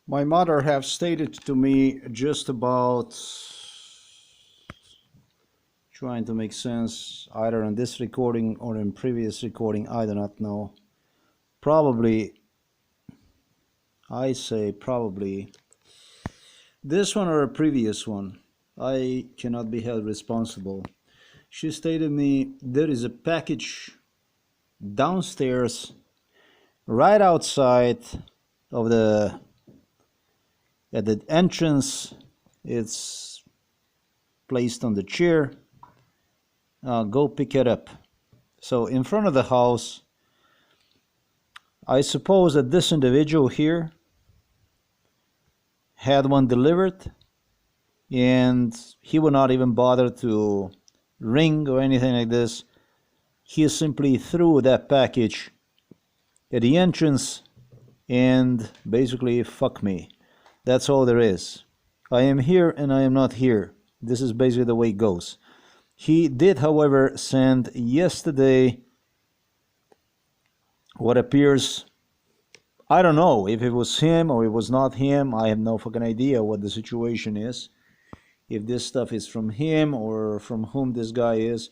My mother have stated to me just about, trying to make sense either in this recording or in previous recording, I do not know. Probably, I say probably this one or a previous one. I cannot be held responsible. She stated me there is a package downstairs right outside of at the entrance. It's placed on the chair. Go pick it up. So in front of the house, I suppose that this individual here had one delivered, and he would not even bother to ring or anything like this. He simply threw that package at the entrance and basically fuck me. That's all there is. I am here and I am not here. This is basically the way it goes. He did, however, send yesterday what appears, I don't know if it was him or it was not him. I have no fucking idea what the situation is. If this stuff is from him or from whom this guy is.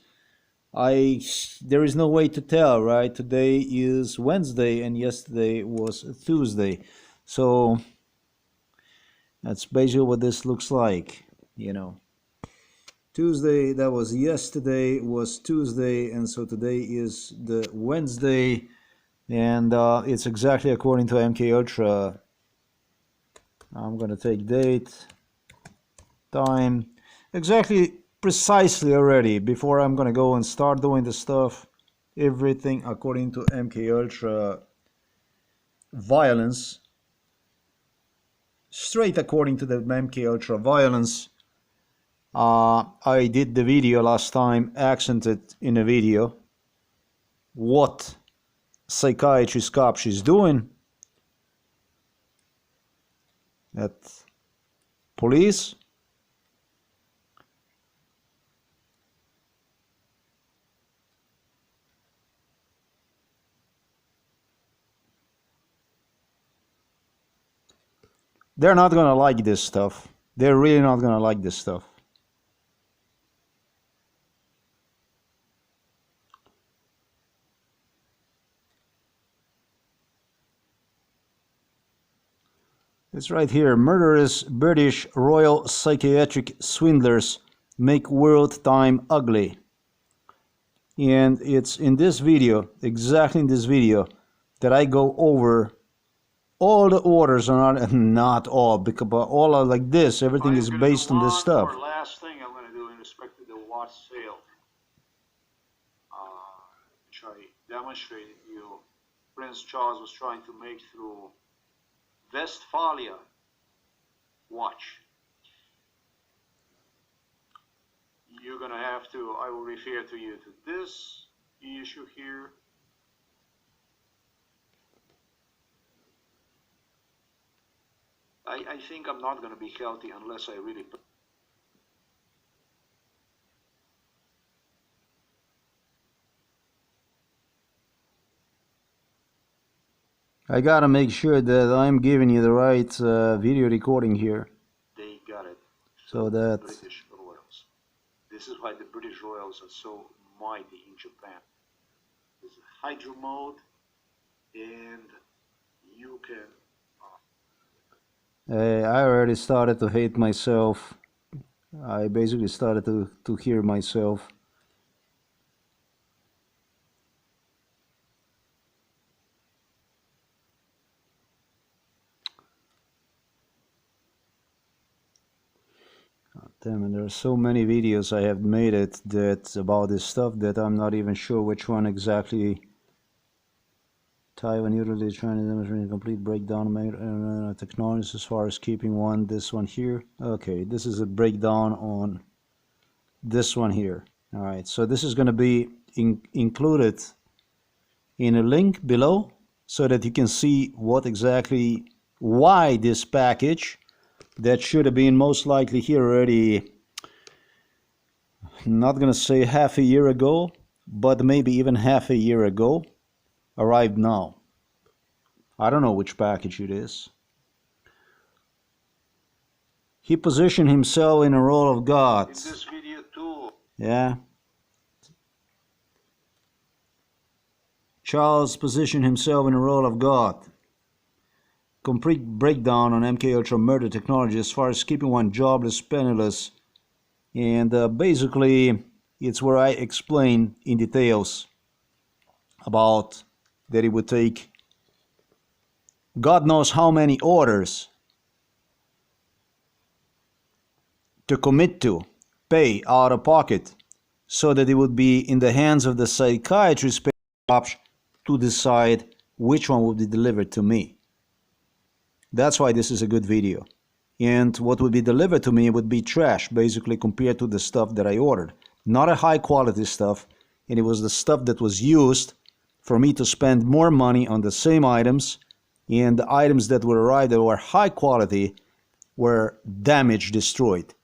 There is no way to tell, right? Today is Wednesday and yesterday was Tuesday. So that's basically what this looks like, you know. Tuesday, that was yesterday, was Tuesday, and so today is the Wednesday, and it's exactly according to MK Ultra. I'm gonna take date, time, exactly, precisely already, before I'm gonna go and start doing the stuff. Everything according to MK Ultra violence, straight according to the MK Ultra violence. I did the video last time, accented in a video what psychiatrist cop she's doing at police. They're not gonna like this stuff. They're really not gonna like this stuff. It's right here. Murderous British Royal Psychiatric swindlers make world time ugly. And it's in this video, exactly in this video, that I go over all the orders are not all, because but all are like this. Everything is based on this stuff. Last thing I'm going to do in respect to the watch sale, which I demonstrated to you, Prince Charles was trying to make through Westphalia watch. You're going to have to, I will refer to you to this issue here. I think I'm not going to be healthy unless I really... I gotta make sure that I'm giving you the right video recording here. They got it. So that... British royals. This is why the British royals are so mighty in Japan. There's a hydro mode, and you can... I already started to hate myself. I basically started to hear myself. Damn, and there are so many videos I have made that about this stuff that I'm not even sure which one exactly. Taiwan usually trying to demonstrate a complete breakdown of technologies as far as keeping one. This one here. Okay, this is a breakdown on this one here. All right, so this is going to be included in a link below so that you can see what exactly, why this package that should have been most likely here already, not going to say half a year ago, but maybe even half a year ago, arrived now. I don't know which package it is. He positioned himself in a role of God. In this video too. Yeah. Charles positioned himself in a role of God. Complete breakdown on MK Ultra murder technology as far as keeping one jobless, penniless, and basically it's where I explain in details about that it would take God knows how many orders to commit to, pay out of pocket, so that it would be in the hands of the psychiatrist to decide which one would be delivered to me. That's why this is a good video. And what would be delivered to me would be trash, basically, compared to the stuff that I ordered. Not a high quality stuff, and it was the stuff that was used for me to spend more money on the same items, and the items that would arrive that were high quality were damaged, destroyed.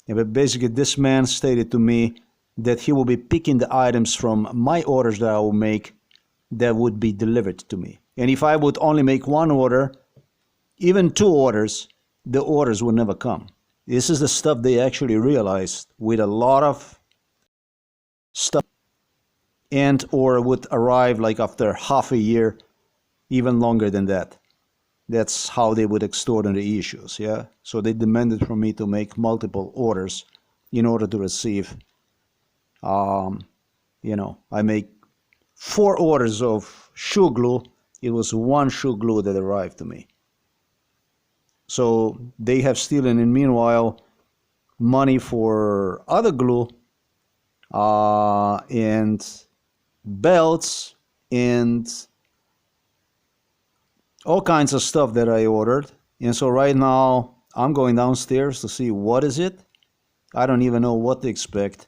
But basically, this man stated to me that he will be picking the items from my orders that I will make that would be delivered to me. And if I would only make one order, even two orders, the orders would never come. This is the stuff they actually realized with a lot of stuff, and or would arrive like after half a year, even longer than that. That's how they would extort on the issues, yeah? So they demanded from me to make multiple orders in order to receive, I make 4 orders of shoe glue. It was 1 shoe glue that arrived to me. So they have stolen, and meanwhile, money for other glue and belts and all kinds of stuff that I ordered. And so right now I'm going downstairs to see what is it. I don't even know what to expect.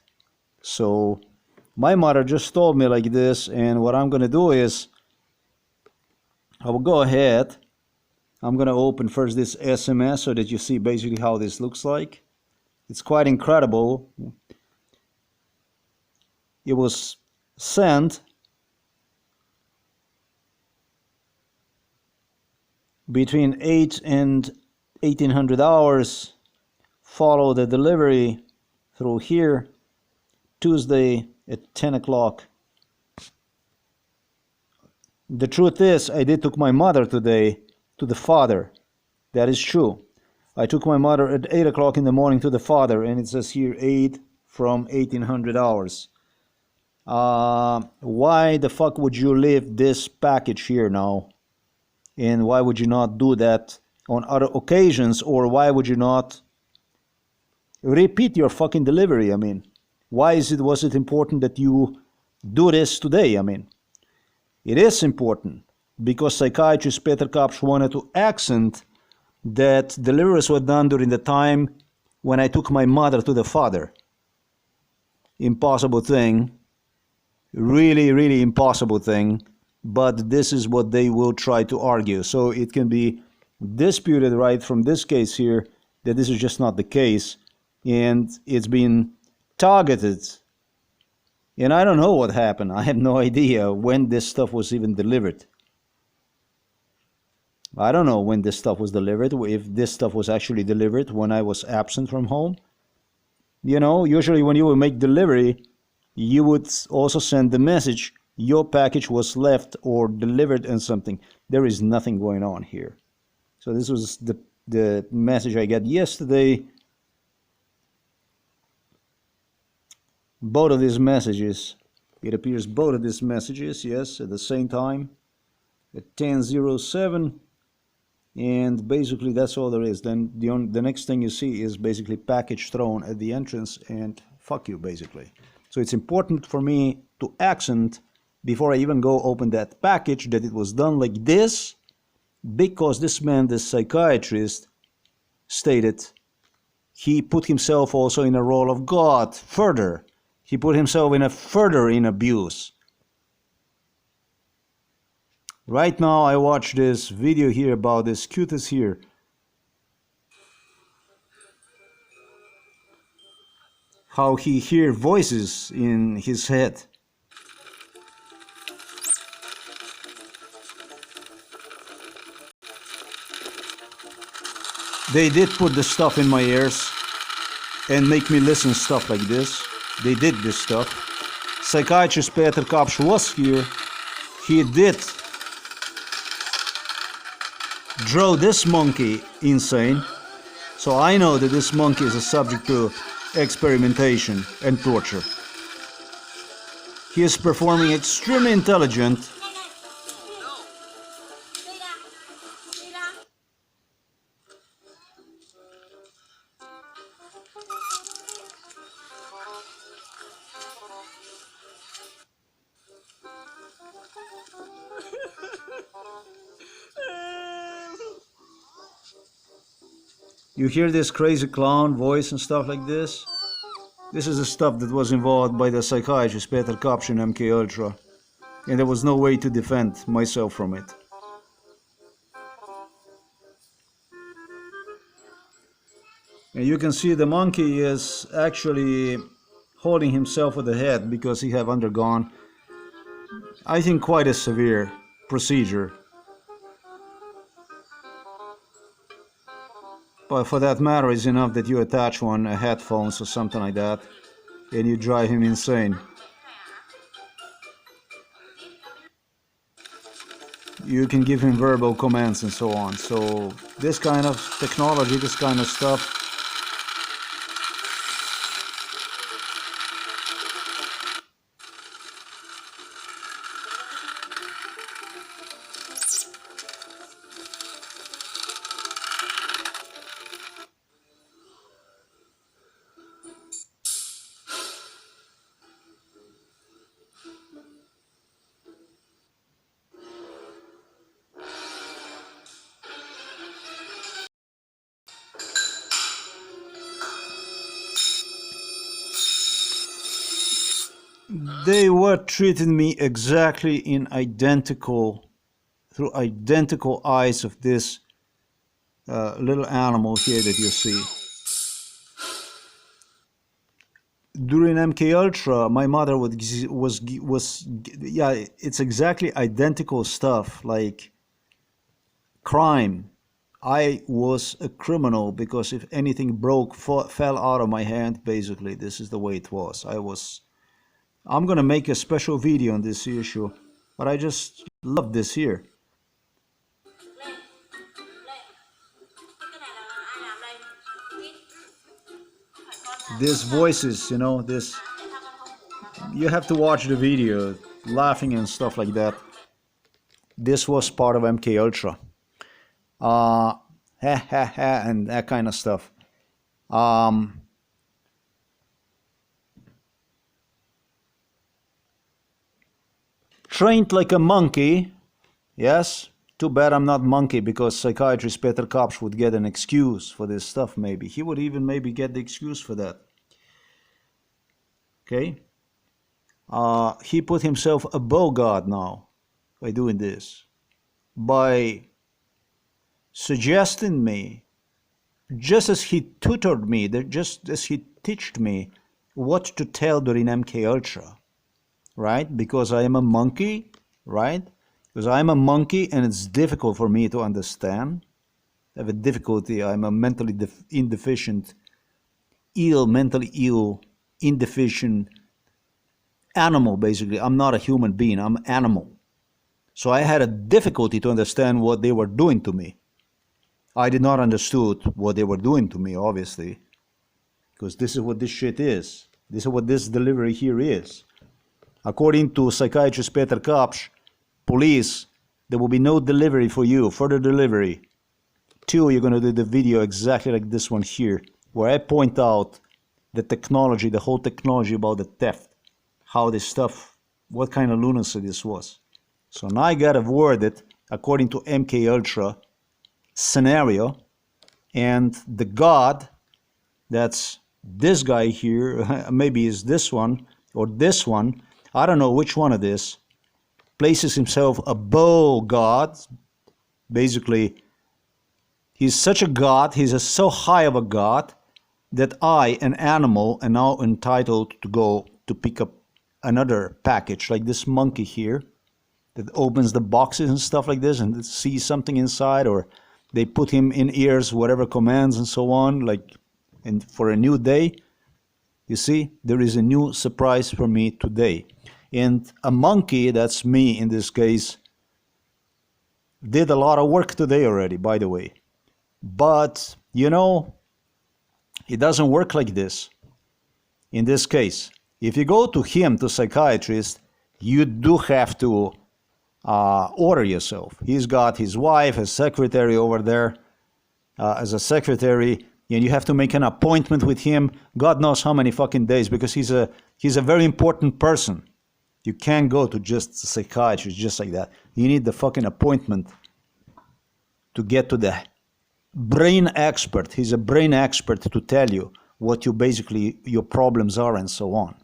So my mother just told me like this, and what I'm gonna do is I will go ahead. I'm gonna open first this SMS so that you see basically how this looks like. It's quite incredible. It was sent between 8 and 1800 hours. Follow the delivery through here, Tuesday at 10 o'clock. The truth is, I did took my mother today to the father. That is true. I took my mother at 8 o'clock in the morning to the father, and it says here 8 from 1800 hours. Why the fuck would you leave this package here now? And why would you not do that on other occasions? Or why would you not repeat your fucking delivery? I mean, was it important that you do this today? I mean, it is important because psychiatrist Peter Kapsch wanted to accent that deliveries were done during the time when I took my mother to the father. Impossible thing. Really, really impossible thing. But this is what they will try to argue. So it can be disputed right from this case here that this is just not the case. And it's been targeted. And I don't know what happened. I have no idea when this stuff was even delivered. I don't know when this stuff was delivered, if this stuff was actually delivered when I was absent from home. You know, usually when you will make delivery, you would also send the message, your package was left or delivered and something. There is nothing going on here. So this was the message I got yesterday. Both of these messages, it appears both of these messages, yes, at the same time, at 10:07. And basically that's all there is. Then the next thing you see is basically package thrown at the entrance, and fuck you, basically. So it's important for me to accent before I even go open that package that it was done like this, because this man, this psychiatrist, stated he put himself also in a role of God further. He put himself in abuse. Right now I watch this video here about this cutis here. How he hear voices in his head. They did put the stuff in my ears and make me listen stuff like this. They did this stuff. Psychiatrist Peter Kapsch was here. He did draw this monkey insane. So I know that this monkey is a subject to experimentation and torture. He is performing extremely intelligent. You hear this crazy clown voice and stuff like this? This is the stuff that was involved by the psychiatrist Peter Kapsch in MK Ultra, and there was no way to defend myself from it. And you can see the monkey is actually holding himself with the head because he have undergone, I think, quite a severe procedure. But for that matter, it's enough that you attach one, headphones or something like that, and you drive him insane. You can give him verbal commands and so on. So this kind of technology, this kind of stuff, they were treating me exactly in through identical eyes of this little animal here that you see. During MK Ultra, my mother yeah, it's exactly identical stuff, like crime. I was a criminal because if anything fell out of my hand, basically, this is the way it was. I'm gonna make a special video on this issue, but I just love this here. These voices, you know, you have to watch the video, laughing and stuff like that. This was part of MK Ultra. Ha ha ha, and that kind of stuff. Trained like a monkey, yes. Too bad I'm not monkey, because psychiatrist Peter Kapsch would get an excuse for this stuff. Maybe he would even maybe get the excuse for that. Okay. He put himself above God now by doing this, by suggesting me, just as he tutored me, just as he taught me what to tell during MK Ultra, right? Because I am a monkey, right? Because I'm a monkey and it's difficult for me to understand. I have a difficulty. I'm a mentally indeficient, mentally ill, indeficient animal, basically. I'm not a human being. I'm an animal. So I had a difficulty to understand what they were doing to me. I did not understood what they were doing to me, obviously, because this is what this shit is. This is what this delivery here is. According to psychiatrist Peter Kapsch, police, there will be no delivery for you, further delivery. 2, you're going to do the video exactly like this one here, where I point out the technology, the whole technology about the theft, how this stuff, what kind of lunacy this was. So now I got to word it according to MK Ultra scenario, and the God, that's this guy here, maybe is this one or this one, I don't know which one it is, places himself above God. Basically, he's such a God, he's so high of a God, that I, an animal, am now entitled to go to pick up another package, like this monkey here, that opens the boxes and stuff like this and sees something inside, or They put him in ears, whatever commands and so on, like, and for a new day. You see, there is a new surprise for me today. And a monkey, that's me in this case, did a lot of work today already, by the way. But, you know, it doesn't work like this. In this case, if you go to him, to psychiatrist, you do have to order yourself. He's got his wife, his secretary over there as a secretary, and you have to make an appointment with him. God knows how many fucking days, because he's a very important person. You can't go to just a psychiatrist just like that. You need the fucking appointment to get to the brain expert. He's a brain expert to tell you what your problems are and so on.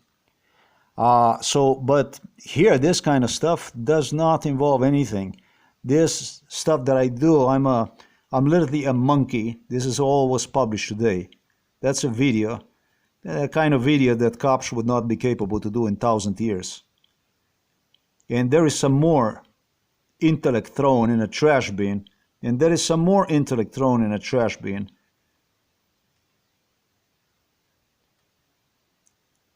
But here, this kind of stuff does not involve anything. This stuff that I do, I'm literally a monkey. This is all was published today. That's a video, a kind of video that cops would not be capable to do in 1,000 years. And there is some more intellect thrown in a trash bin, and there is some more intellect thrown in a trash bin.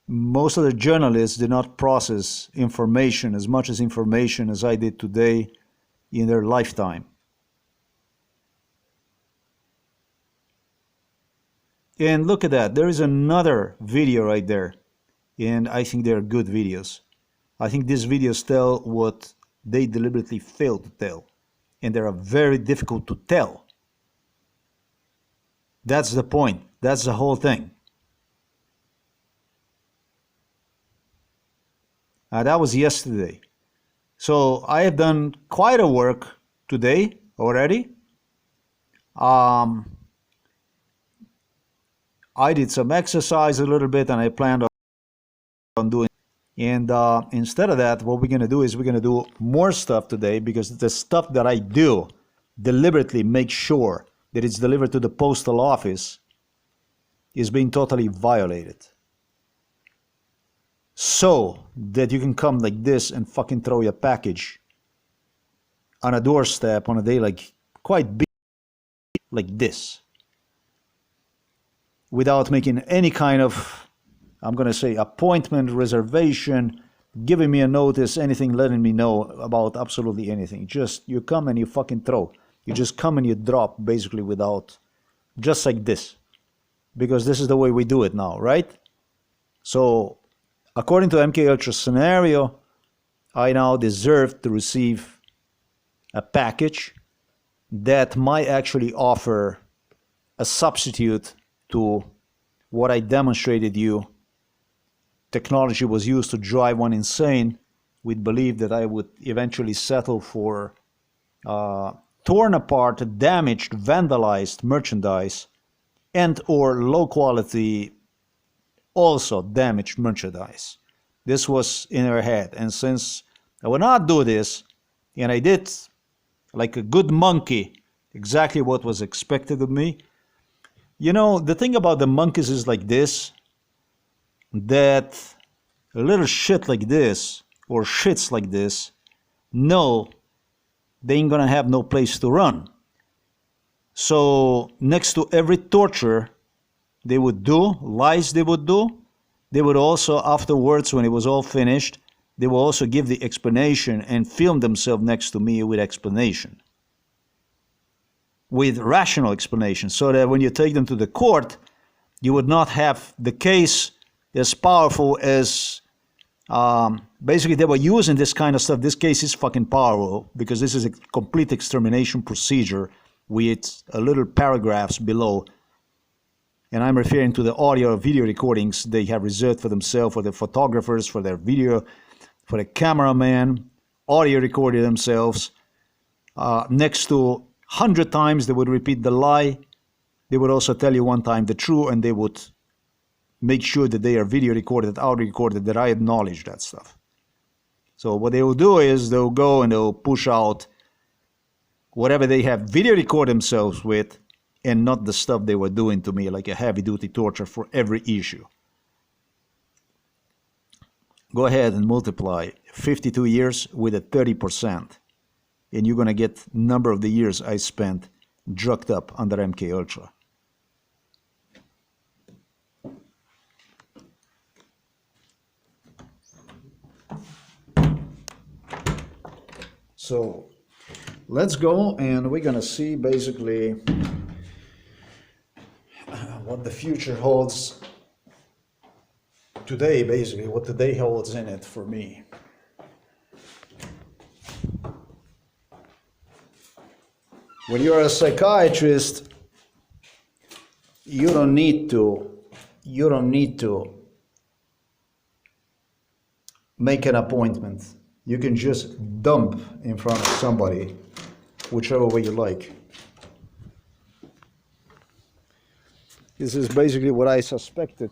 Most of the journalists did not process information, as much as information as I did today in their lifetime. And look at that, there is another video right there, and I think they're good videos. I think these videos tell what they deliberately fail to tell, and they are very difficult to tell. That's the point, that's the whole thing. That was yesterday. So I have done quite a work today already. I did some exercise a little bit, and I planned on doing. And instead of that, what we're going to do is we're going to do more stuff today, because the stuff that I do deliberately make sure that it's delivered to the postal office is being totally violated. So that you can come like this and fucking throw your package on a doorstep on a day like quite big, like this, without making any kind of, I'm going to say, appointment, reservation, giving me a notice, anything, letting me know about absolutely anything. Just you come and you fucking throw. You just come and you drop, basically, without, just like this, because this is the way we do it now, right? So according to MK Ultra's scenario, I now deserve to receive a package that might actually offer a substitute to what I demonstrated you. Technology was used to drive one insane. We'd believe that I would eventually settle for torn apart, damaged, vandalized merchandise, and or low quality, also damaged merchandise. This was in her head, and since I would not do this, and I did, like a good monkey, exactly what was expected of me. You know, the thing about the monkeys is like this, that a little shit like this, or shits like this, no, they ain't gonna have no place to run. So next to every torture they would do, lies they would do, they would also, afterwards, when it was all finished, they will also give the explanation and film themselves next to me with explanation, with rational explanation, so that when you take them to the court, you would not have the case as powerful as, basically they were using this kind of stuff. This case is fucking powerful because this is a complete extermination procedure with a little paragraphs below. And I'm referring to the audio or video recordings they have reserved for themselves, for the photographers, for their video, for the cameraman, audio recorded themselves. Next to 100 times they would repeat the lie. They would also tell you one time the truth, and they would make sure that they are video recorded, audio recorded, that I acknowledge that stuff. So what they will do is they'll go and they'll push out whatever they have video record themselves with, and not the stuff they were doing to me, like a heavy-duty torture for every issue. Go ahead and multiply 52 years with a 30%, and you're going to get number of the years I spent drugged up under MK Ultra. So let's go, and we're gonna see basically what the future holds today, basically what today holds in it for me. When you're a psychiatrist, you don't need to make an appointment. You can just dump in front of somebody, whichever way you like. This is basically what I suspected.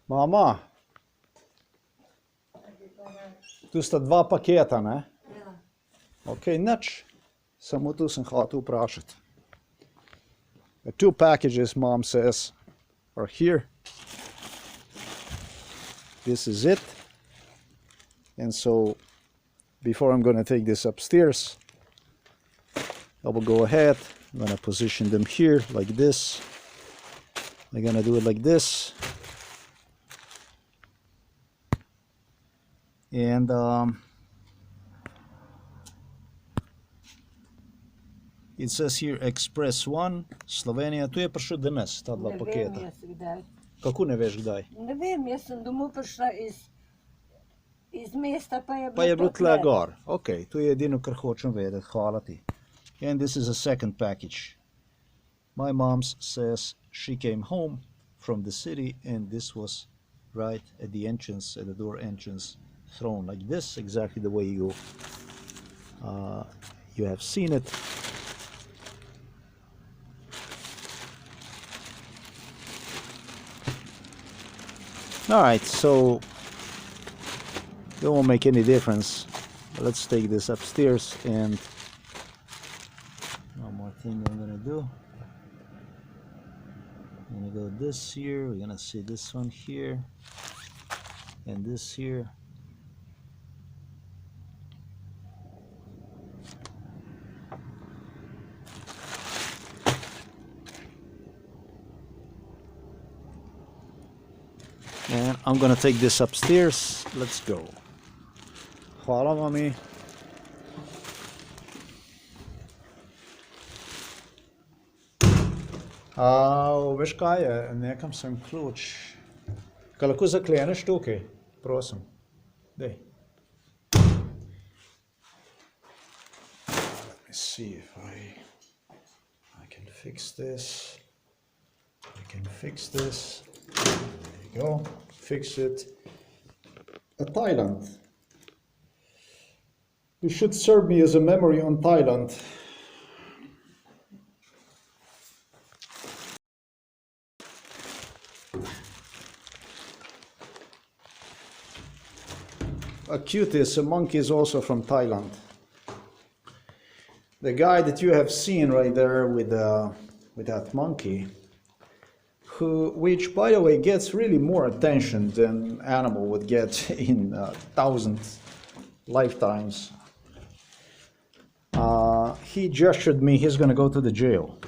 Mama, tu sta dva paketa, ne? Ja. Ok, nič. Samo tu sem hotel vprašati. The 2 packages, Mom says, are here. This is it. And so, before I'm going to take this upstairs, I will go ahead. I'm going to position them here like this. I'm going to do it like this. And it says here Express 1, Slovenija. Tu je prišel danes, ta dva Ne vem paketa. jaz kdaj. Kako ne veš kdaj? Ne vem, jaz sem domov prišla iz mesta, pa je bilo Pa je bilo to tle tle. gor. Ok, to je edino, kar hočem vedeti. Hvala ti. And this is a second package. My mom says she came home from the city, and this was right at the entrance, at the door entrance, thrown like this, exactly the way you have seen it. All right, so it won't make any difference. Let's take this upstairs, and one more thing I'm gonna do. I'm gonna go this here. We're gonna see this one here, and this here. And I'm gonna take this upstairs. Let's go. Hvala, mami. Veš kaj je, nekam sem ključ. Kaj lahko zakleneš tukaj? Prosim. Dej. Let me see if I can fix this. I can fix this. There you go. Fix it. Thailand. You should serve me as a memory on Thailand. Acutis, a monkey, is also from Thailand. The guy that you have seen right there with that monkey, which by the way gets really more attention than animal would get in 1,000 lifetimes. He gestured me he's gonna go to the jail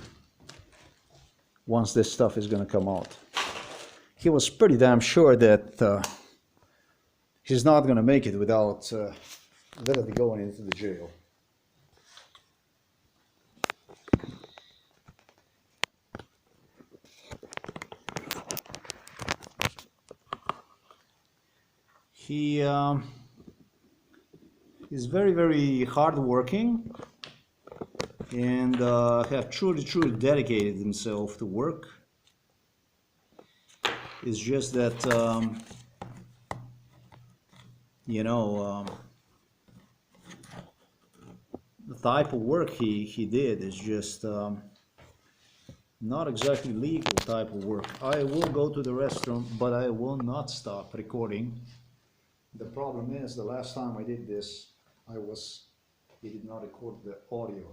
once this stuff is gonna come out. He was pretty damn sure that he's not gonna make it without literally going into the jail. He is very, very hardworking and have truly dedicated himself to work. It's just that, the type of work he did is just not exactly legal type of work. I will go to the restroom, but I will not stop recording. The problem is, the last time I did this, he did not record the audio.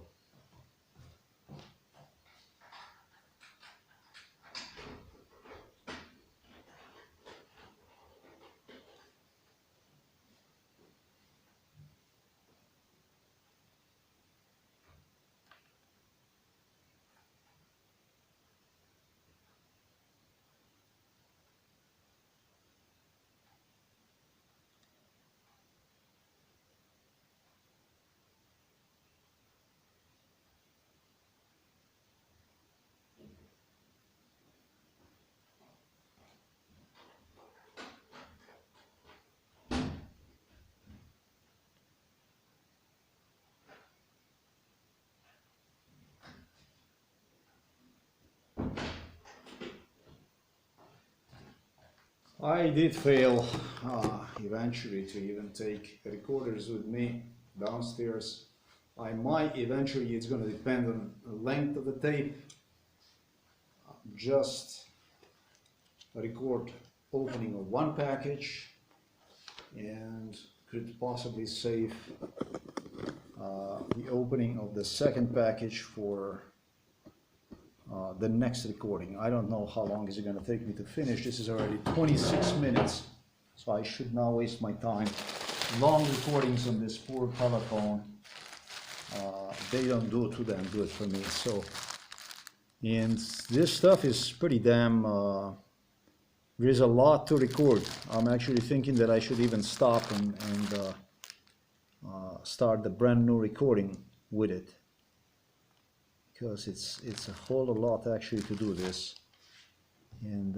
I did fail eventually to even take recorders with me downstairs. I might eventually, it's going to depend on the length of the tape, just record opening of one package and could possibly save the opening of the second package for the next recording. I don't know how long is it going to take me to finish. This is already 26 minutes, so I should not waste my time. Long recordings on this poor telephone, they don't do too damn good for me. So, and this stuff is pretty damn, there's a lot to record. I'm actually thinking that I should even stop and start the brand new recording with it, because it's a whole lot actually to do this. And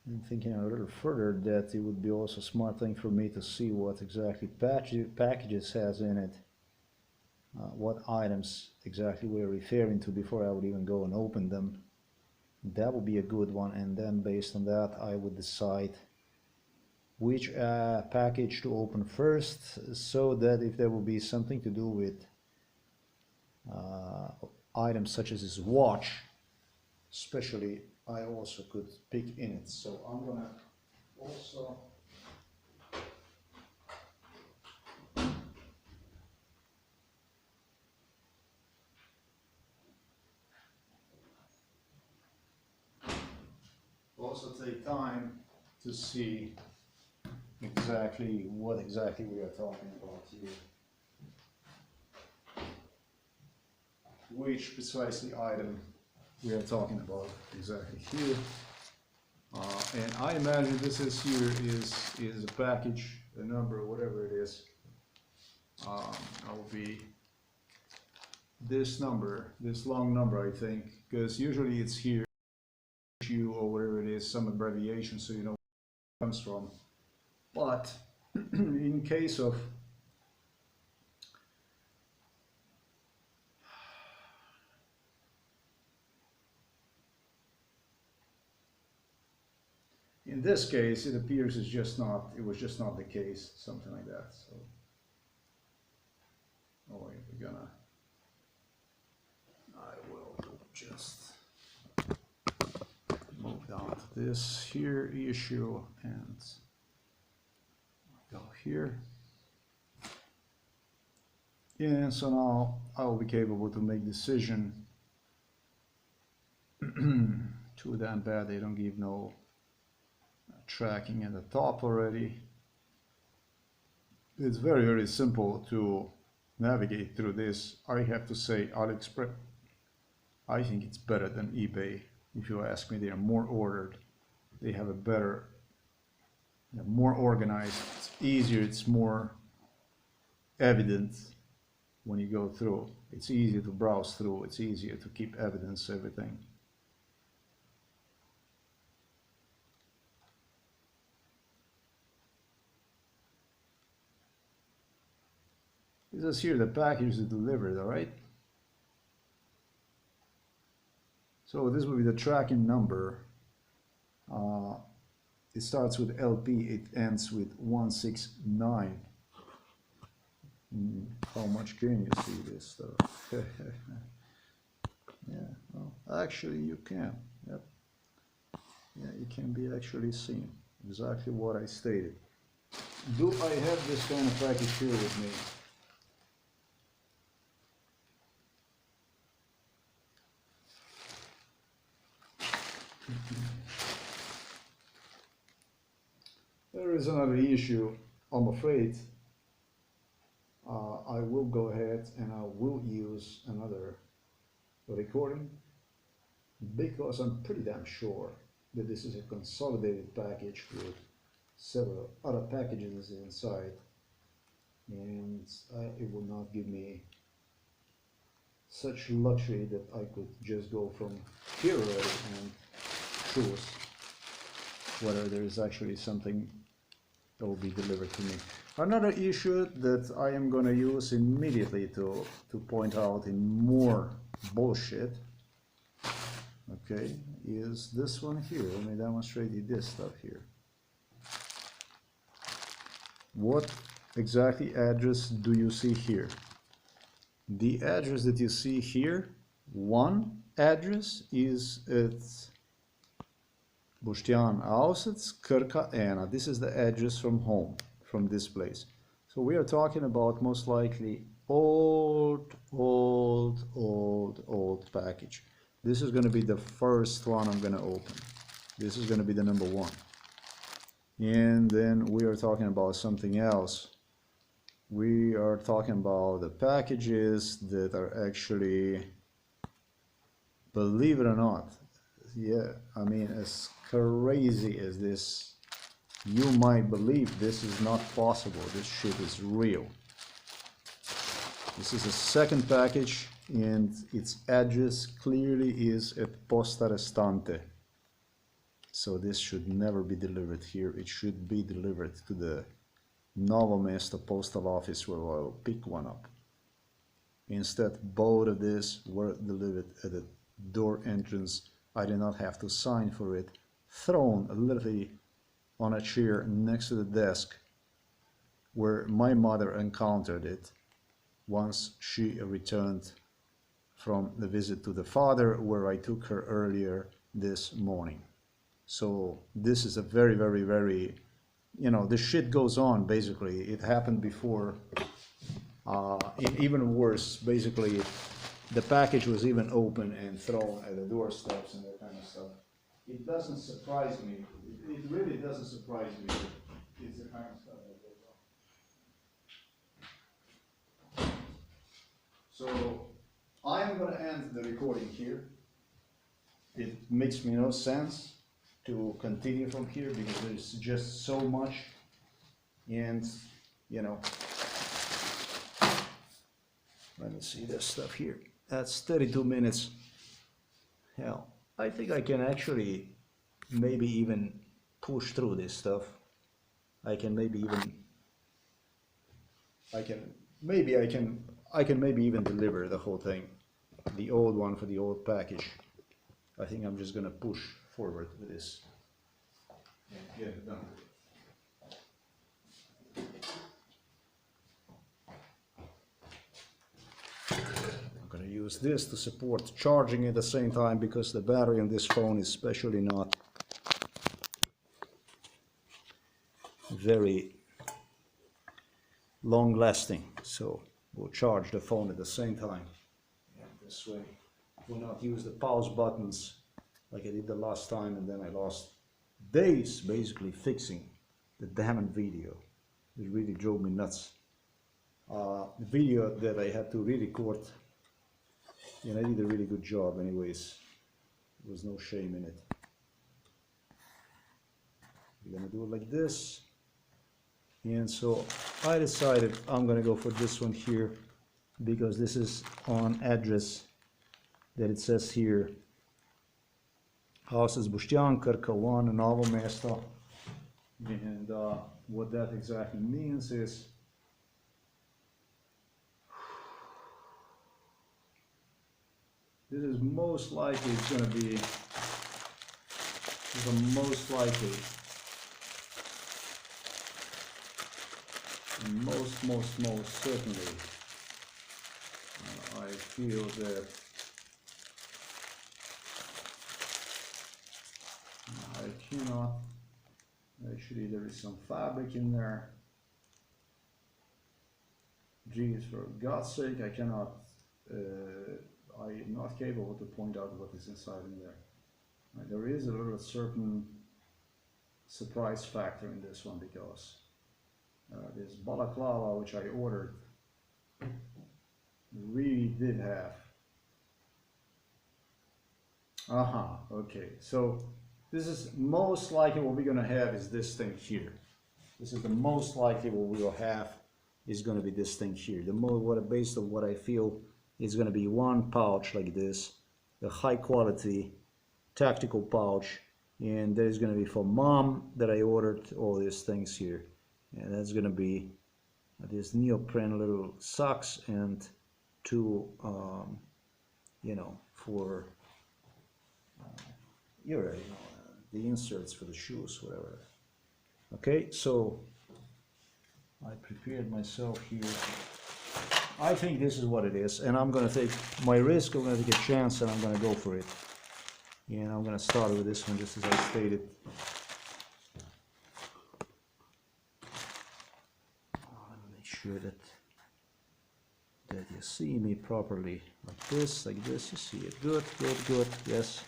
I'm thinking a little further that it would be also a smart thing for me to see what exactly packages has in it, what items exactly we're referring to before I would even go and open them. That would be a good one, and then based on that I would decide which package to open first, so that if there will be something to do with items such as this watch especially, I also could pick in it. So I'm gonna also take time to see exactly what exactly we are talking about here, which precisely item we are talking about exactly here. And I imagine this is here is a package, a number, whatever it is. Will be this number, this long number, I think, because usually it's here, or whatever it is, some abbreviation, so you know where it comes from. But in case of in this case, it appears it was just not the case, something like that. So, oh, I will just move down to this here issue and go here. Yeah, so now I will be capable to make decision. Too damn bad they don't give no tracking at the top already. It's very, very simple to navigate through this. I have to say AliExpress, I think it's better than eBay. If you ask me, they are more ordered. They have a better, more organized. It's easier, it's more evident when you go through. It's easier to browse through. It's easier to keep evidence, everything. It says here the package is delivered, all right? So this will be the tracking number. It starts with LP, it ends with 169. How much can you see this stuff? Yeah, well, actually you can. Yep. Yeah, it can be actually seen. Exactly what I stated. Do I have this kind of package here with me? There is another issue, I'm afraid. I will go ahead and I will use another recording, because I'm pretty damn sure that this is a consolidated package with several other packages inside, and it would not give me such luxury that I could just go from here already and choose whether there is actually something that will be delivered to me. Another issue that I am going to use immediately to point out in more bullshit okay, is this one here. Let me demonstrate you this stuff here. What exactly address do you see here? The address that you see here, one address is at Boštian Ausets, Krka Ena. This is the address from home, from this place. So we are talking about most likely old package. This is going to be the first one I'm going to open. This is going to be the number one. And then we are talking about something else. We are talking about the packages that are actually, believe it or not, yeah, I mean, as crazy as this, you might believe this is not possible. This shit is real. This is a second package, and its address clearly is at Posta Restante. So this should never be delivered here. It should be delivered to the Novo Mesto postal office, where I'll pick one up. Instead, both of these were delivered at the door entrance. I did not have to sign for it. Thrown literally on a chair next to the desk where my mother encountered it once she returned from the visit to the father, where I took her earlier this morning. So this is a very, very, very, you know, the shit goes on, basically. It happened before. Even worse, basically, the package was even open and thrown at the doorsteps and that kind of stuff. It doesn't surprise me. It really doesn't surprise me. It's the kind of stuff that goes on. So I am going to end the recording here. It makes me no sense to continue from here because there's just so much, and you know, let me see this stuff here. That's 32 minutes. Hell, I think I can actually maybe even push through this stuff. I can maybe even I can maybe even deliver the whole thing, the old one for the old package. I think I'm just gonna push forward with this and get it done. I'm gonna use this to support charging at the same time because the battery on this phone is especially not very long lasting. So we'll charge the phone at the same time. And this way we'll not use the pause buttons like I did the last time, and then I lost days basically fixing the damn video. It really drove me nuts. The video that I had to re-record, and I did a really good job anyways. There was no shame in it. We're gonna do it like this. And so I decided I'm gonna go for this one here because this is on address that it says here. House is Boštian, Krka 1, Novo Mesto. And what that exactly means is this is most likely it's going to be the most likely and most certainly I feel that I cannot actually, there is some fabric in there. Geez, for God's sake, I cannot I'm not capable to point out what is inside in there. There is a little certain surprise factor in this one because this balaclava, which I ordered, really did have. Okay, so this is most likely what we're gonna have is this thing here. This is the most likely what we will have is gonna be this thing here. The more based on what I feel is gonna be one pouch like this, a high quality tactical pouch, and there's gonna be for mom that I ordered all these things here, and that's gonna be this neoprene little socks and two you know, for You already know the inserts for the shoes, whatever. Okay, so I prepared myself here. I think this is what it is, and I'm gonna take my risk. I'm gonna take a chance, and I'm gonna go for it. And I'm gonna start with this one, just as I stated. Let me make sure that you see me properly, like this, like this. You see it. Good, good, good. Yes.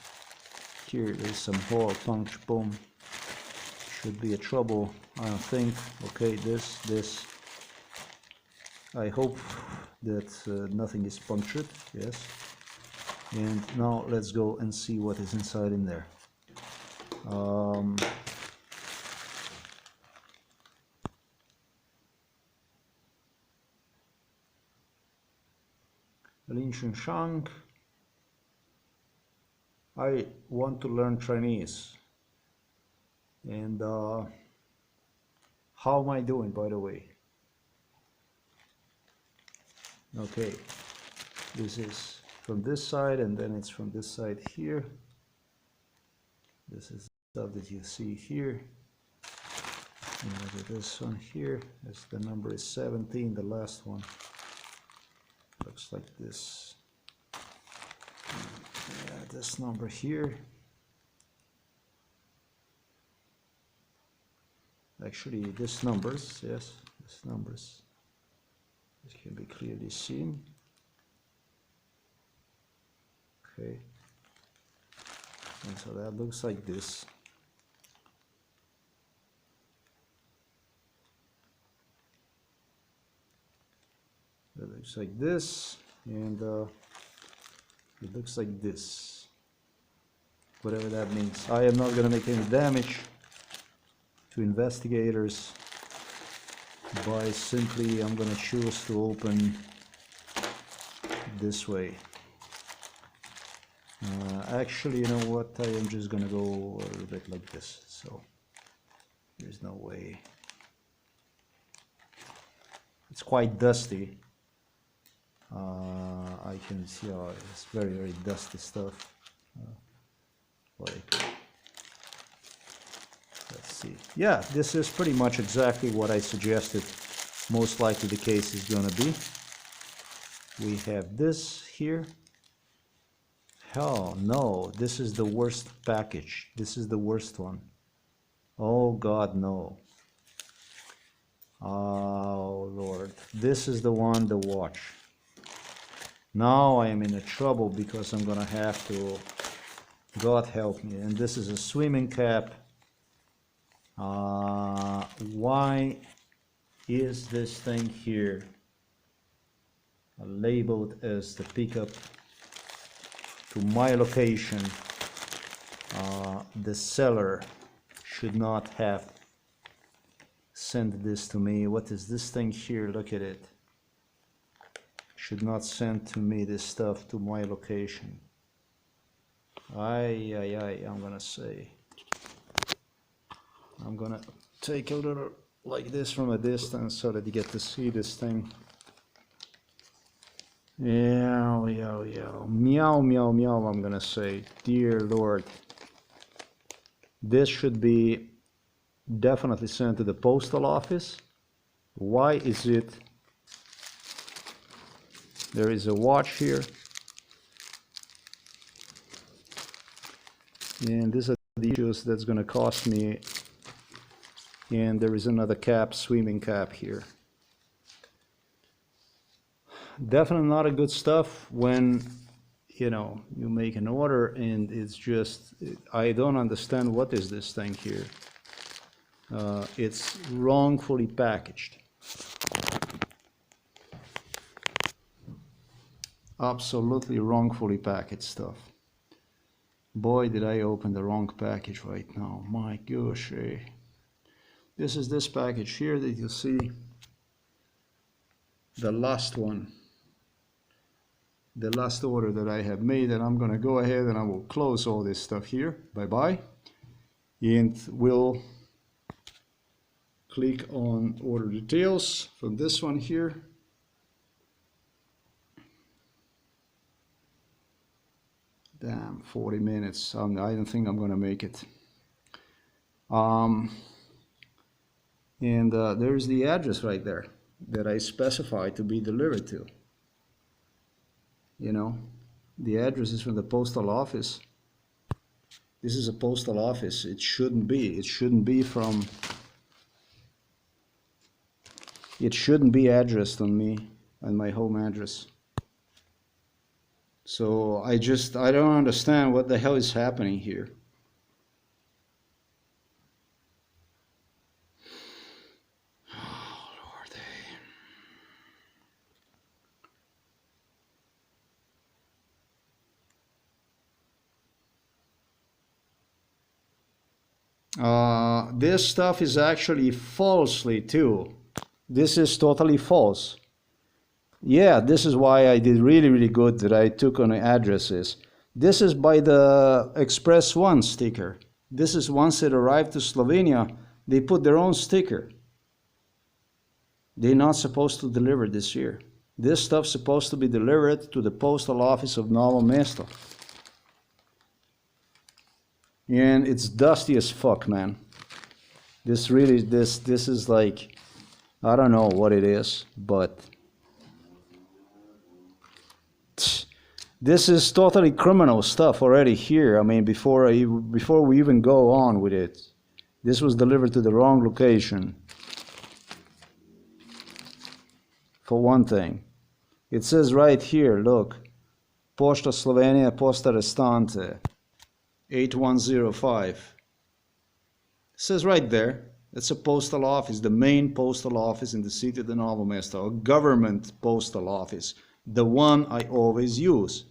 Here is some hole punch. Boom. Should be a trouble, I don't think. Okay, this. I hope that nothing is punctured. Yes. And now let's go and see what is inside in there. Lin Shang. I want to learn Chinese. And how am I doing, by the way? Okay, this is from this side, and then it's from this side here. This is stuff that you see here. And look at this one here. As the number is 17, the last one looks like this. Yeah, this number here. Actually, this numbers, yes, this numbers. It can be clearly seen. Okay. And so that looks like this. That looks like this, and it looks like this. Whatever that means. I am not going to make any damage to investigators by simply, I'm going to choose to open this way. Actually, you know what, I am just going to go a little bit like this, so there's no way. It's quite dusty. I can see it's very, very dusty stuff. Like, let's see. Yeah, this is pretty much exactly what I suggested most likely the case is going to be. We have this here. Hell no, this is the worst package. This is the worst one. Oh God, no. Oh Lord, this is the one to watch. Now I am in a trouble because I'm gonna have to, God help me, and this is a swimming cap. Why is this thing here labeled as the pickup to my location? The seller should not have sent this to me. What is this thing here? Look at it. Should not send to me this stuff to my location. I'm gonna say. I'm gonna take a little like this from a distance so that you get to see this thing. Yeah, meow, meow, meow, I'm gonna say. Dear Lord. This should be definitely sent to the postal office. Why is it? There is a watch here. And these are the issues that's gonna cost me. And there is another cap, swimming cap here. Definitely not a good stuff when, you know, you make an order and it's just, I don't understand what is this thing here. It's wrongfully packaged. Absolutely wrongfully packaged stuff. Boy, did I open the wrong package right now. My gosh, eh. This is this package here that you see. The last one. The last order that I have made, and I'm gonna go ahead and I will close all this stuff here. Bye-bye. And we'll click on order details from this one here. Damn, 40 minutes. I don't think I'm gonna make it. And there's the address right there that I specified to be delivered to. You know, the address is from the postal office. This is a postal office. It shouldn't be. It shouldn't be from. It shouldn't be addressed on me and my home address. So I don't understand what the hell is happening here. Oh, Lord. This stuff is actually falsely too. This is totally false. Yeah, this is why I did really good that I took on the addresses. This is by the Express One sticker. This is once it arrived to Slovenia, they put their own sticker. They're not supposed to deliver this year. This stuff's supposed to be delivered to the postal office of Novo Mesto. And it's dusty as fuck, man. This is like, I don't know what it is, but this is totally criminal stuff already here. I mean, before we even go on with it, this was delivered to the wrong location. For one thing, it says right here, look, Pošta Slovenija, Posta Restante, 8105. It says right there, it's a postal office, the main postal office in the city of the Novo Mesto, a government postal office, the one I always use.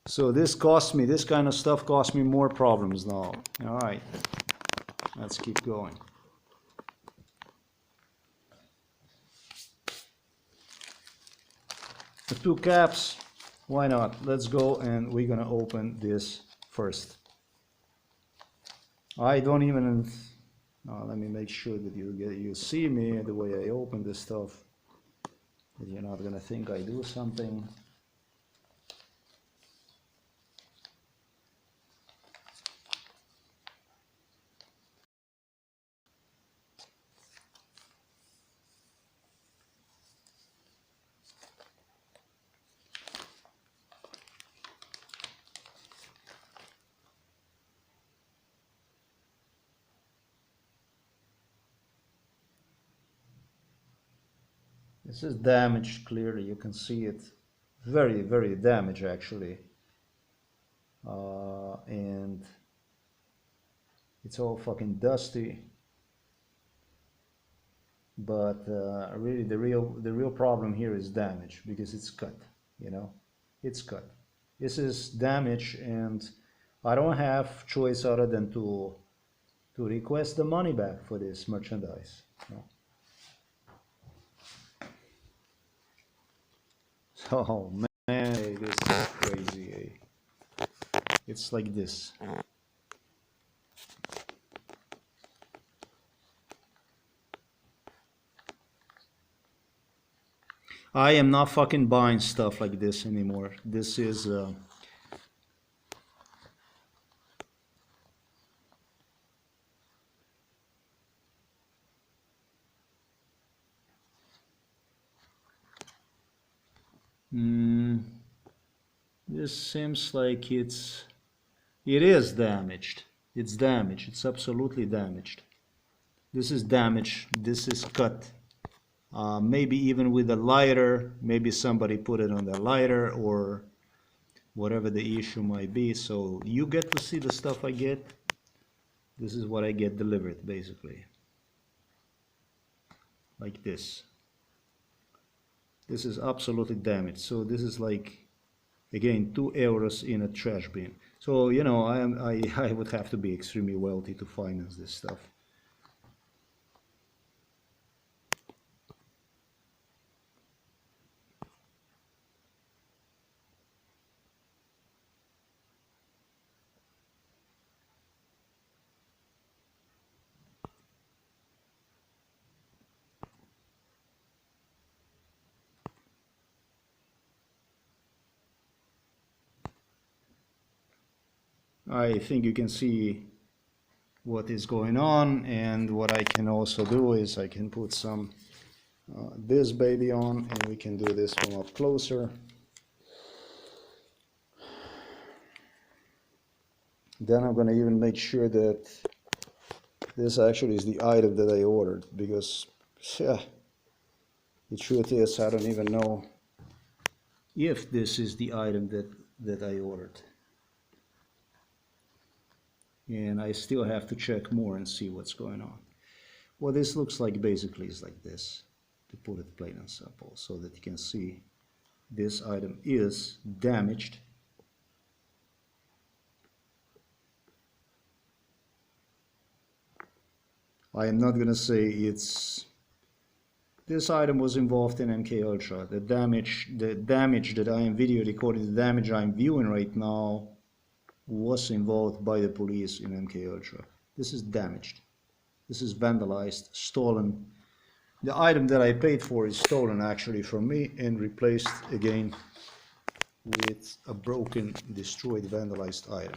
So this kind of stuff cost me more problems now. All right, let's keep going. The two caps, why not? Let's go and we're gonna open this first. I don't even, let me make sure that you see me the way I open this stuff, that you're not gonna think I do something. This is damaged, clearly, you can see it. Very damaged, actually. And it's all fucking dusty. But really, the real problem here is damage, because it's cut, you know? It's cut. This is damage, and I don't have choice other than to request the money back for this merchandise. You know? Oh man, this is crazy. It's like this. I am not fucking buying stuff like this anymore. This is this seems like it is damaged. It's damaged. It's absolutely damaged. This is damaged. This is cut. Maybe even with a lighter. Maybe somebody put it on the lighter or whatever the issue might be. So you get to see the stuff I get. This is what I get delivered, basically. Like this. This is absolutely damaged. So this is like, again, €2 in a trash bin. So, you know, I would have to be extremely wealthy to finance this stuff. I think you can see what is going on, and what I can also do is I can put some this baby on, and we can do this from up closer. Then I'm going to even make sure that this actually is the item that I ordered, because yeah, the truth is I don't even know if this is the item that I ordered. And I still have to check more and see what's going on. What this looks like basically is like this, to put it plain and simple, so that you can see this item is damaged. I am not going to say this item was involved in MK Ultra. The damage that I am video recording, the damage I'm viewing right now, was involved by the police in MK Ultra. This is damaged. This is vandalized, stolen. The item that I paid for is stolen actually from me and replaced again with a broken, destroyed, vandalized item.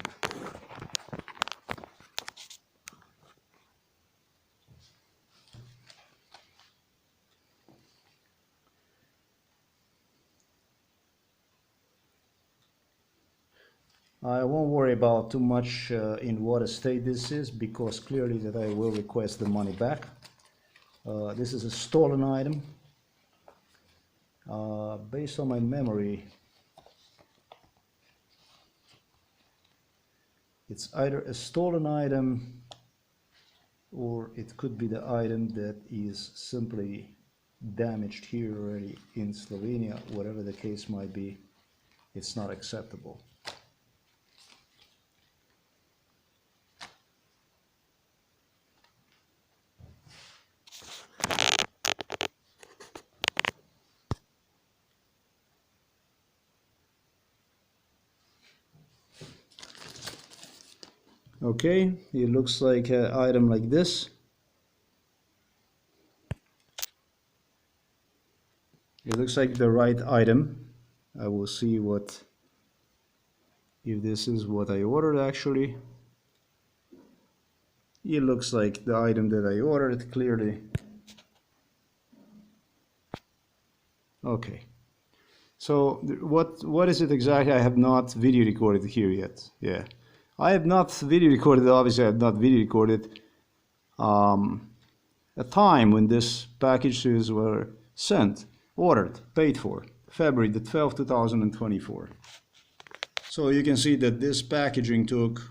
I won't worry about too much in what state this is, because clearly that I will request the money back. This is a stolen item. Based on my memory, it's either a stolen item or it could be the item that is simply damaged here already in Slovenia. Whatever the case might be, it's not acceptable. Okay, it looks like an item like this. It looks like the right item. I will see if this is what I ordered actually. It looks like the item that I ordered clearly. Okay. So what is it exactly? I have not video recorded here yet. Yeah. I have not video recorded, obviously I have not video recorded a time when this packages were sent, ordered, paid for, February the 12th, 2024. So you can see that this packaging took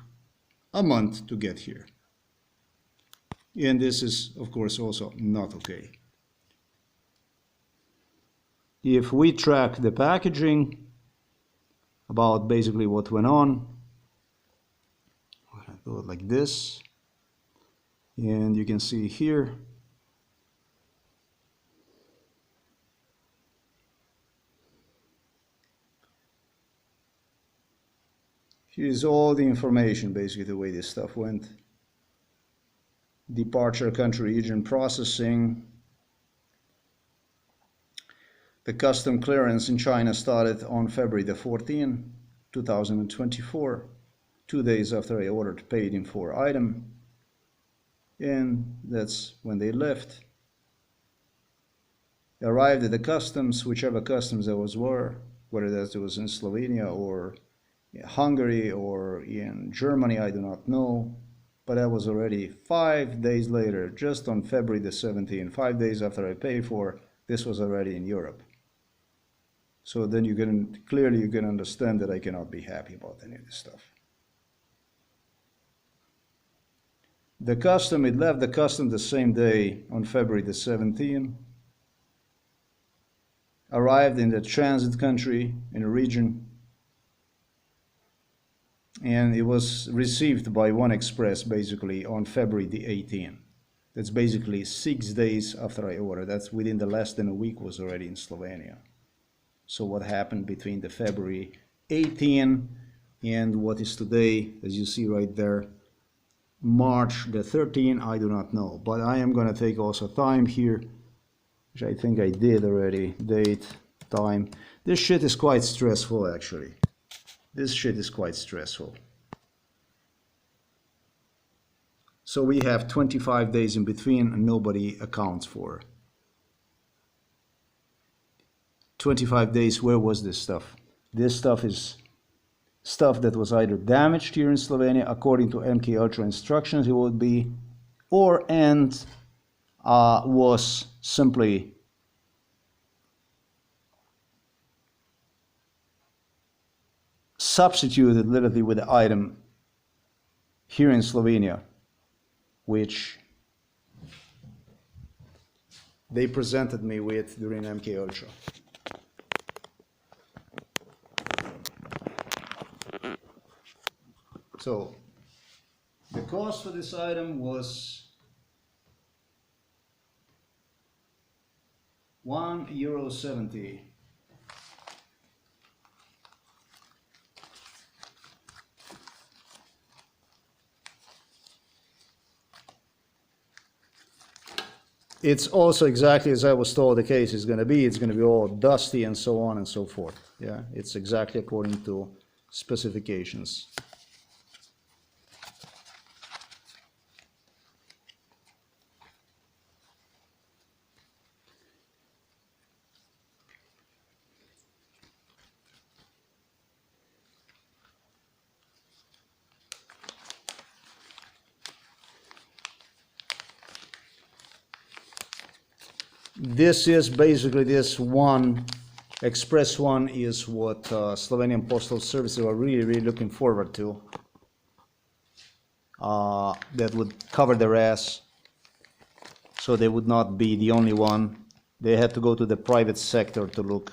a month to get here. And this is, of course, also not okay. If we track the packaging about basically what went on, I'm gonna do it like this, and you can see here here's all the information, basically the way this stuff went. Departure, country, region, processing. The custom clearance in China started on February the 14th, 2024, 2 days after I ordered paid in full item. And that's when they left. Arrived at the customs, whichever customs those were, whether that was in Slovenia or Hungary or in Germany, I do not know. But that was already 5 days later, just on February the 17th, 5 days after I paid for, this was already in Europe. So then you can understand that I cannot be happy about any of this stuff. The custom, it left the custom the same day on February the 17th. Arrived in the transit country, in a region, and it was received by One Express basically on February the 18th. That's basically 6 days after I ordered. That's within the less than a week was already in Slovenia. So what happened between the February 18th and what is today, as you see right there, March the 13th, I do not know. But I am going to take also time here, which I think I did already, date, time. This shit is quite stressful actually. This shit is quite stressful. So we have 25 days in between and nobody accounts for. 25 days, where was this stuff? This stuff is stuff that was either damaged here in Slovenia according to MK Ultra instructions, it would be, or and was simply substituted literally with the item here in Slovenia, which they presented me with during MK Ultra. So the cost for this item was €1.70. It's also exactly as I was told the case is going to be. It's going to be all dusty and so on and so forth. Yeah, it's exactly according to specifications. This is basically this one, Express one is what Slovenian Postal Services are really looking forward to. That would cover their ass, so they would not be the only one. They had to go to the private sector to look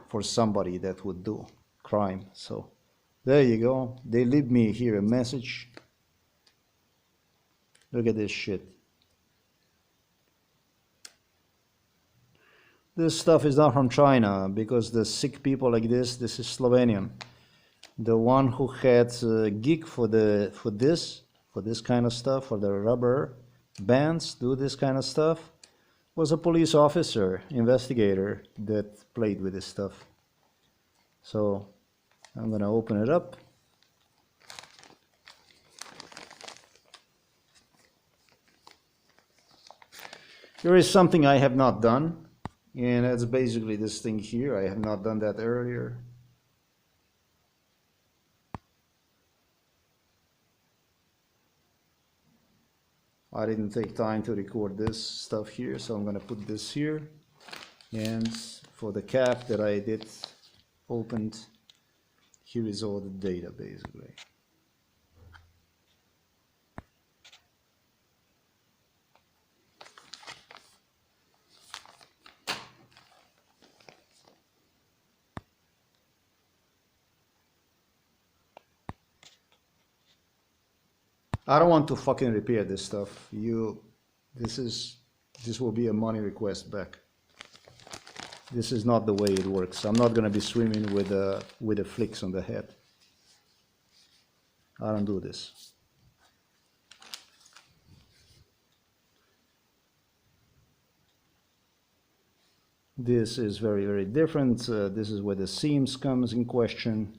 for somebody that would do crime. So there you go. They leave me here a message. Look at this shit. This stuff is not from China, because the sick people like this is Slovenian. The one who had a gig for this kind of stuff, for the rubber bands, do this kind of stuff, was a police officer, investigator that played with this stuff. So I'm gonna open it up. Here is something I have not done. And that's basically this thing here. I have not done that earlier. I didn't take time to record this stuff here, so I'm going to put this here. And for the cap that I did opened, here is all the data basically. I don't want to fucking repair this stuff. This will be a money request back. This is not the way it works. I'm not gonna be swimming with the flicks on the head. I don't do this. This is very different. This is where the seams comes in question.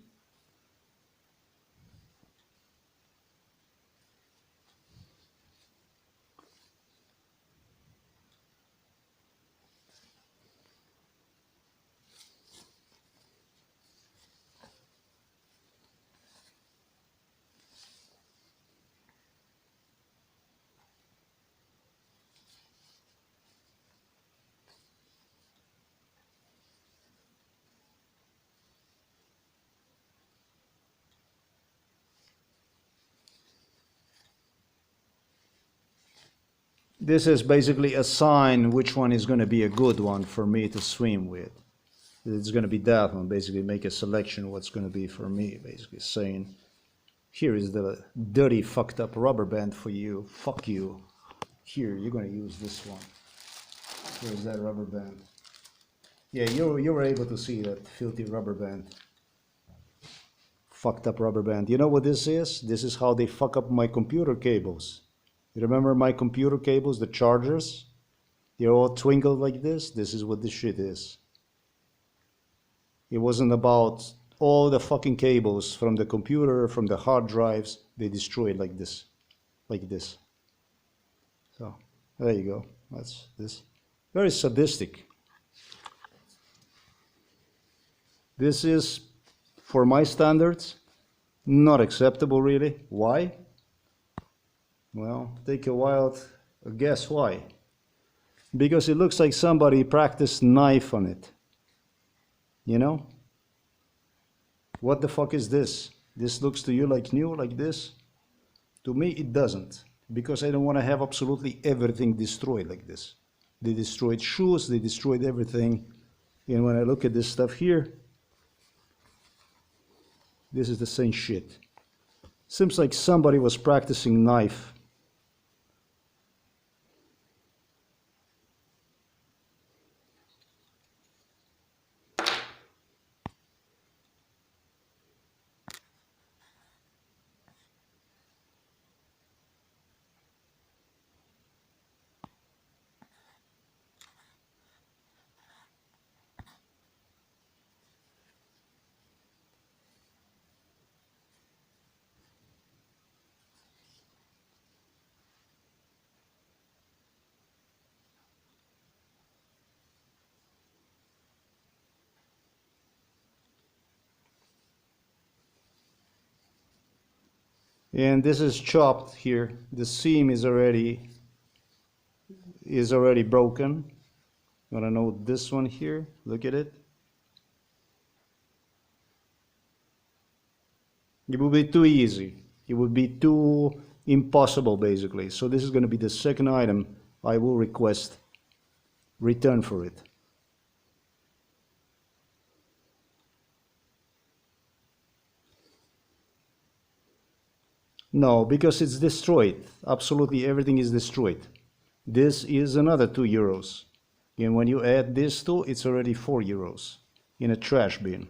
This is basically a sign which one is going to be a good one for me to swim with. It's going to be that one, basically make a selection what's going to be for me, basically saying, here is the dirty fucked up rubber band for you, fuck you. Here, you're going to use this one. Here's that rubber band. Yeah, you were able to see that filthy rubber band. Fucked up rubber band. You know what this is? This is how they fuck up my computer cables. You remember my computer cables, the chargers? They're all twinkled like this. This is what this shit is. It wasn't about all the fucking cables from the computer, from the hard drives. They destroyed like this. Like this. There you go. That's this. Very sadistic. This is, for my standards, not acceptable really. Why? Well, take a wild guess why. Because it looks like somebody practiced knife on it. You know? What the fuck is this? This looks to you like new, like this? To me, it doesn't. Because I don't want to have absolutely everything destroyed like this. They destroyed shoes, they destroyed everything. And when I look at this stuff here, this is the same shit. Seems like somebody was practicing knife. And this is chopped here. The seam is already broken. You wanna know this one here? Look at it. It would be too easy. It would be too impossible basically. So this is gonna be the second item I will request return for it. No, because it's destroyed. Absolutely everything is destroyed. This is another €2. And when you add this two, it's already €4 in a trash bin.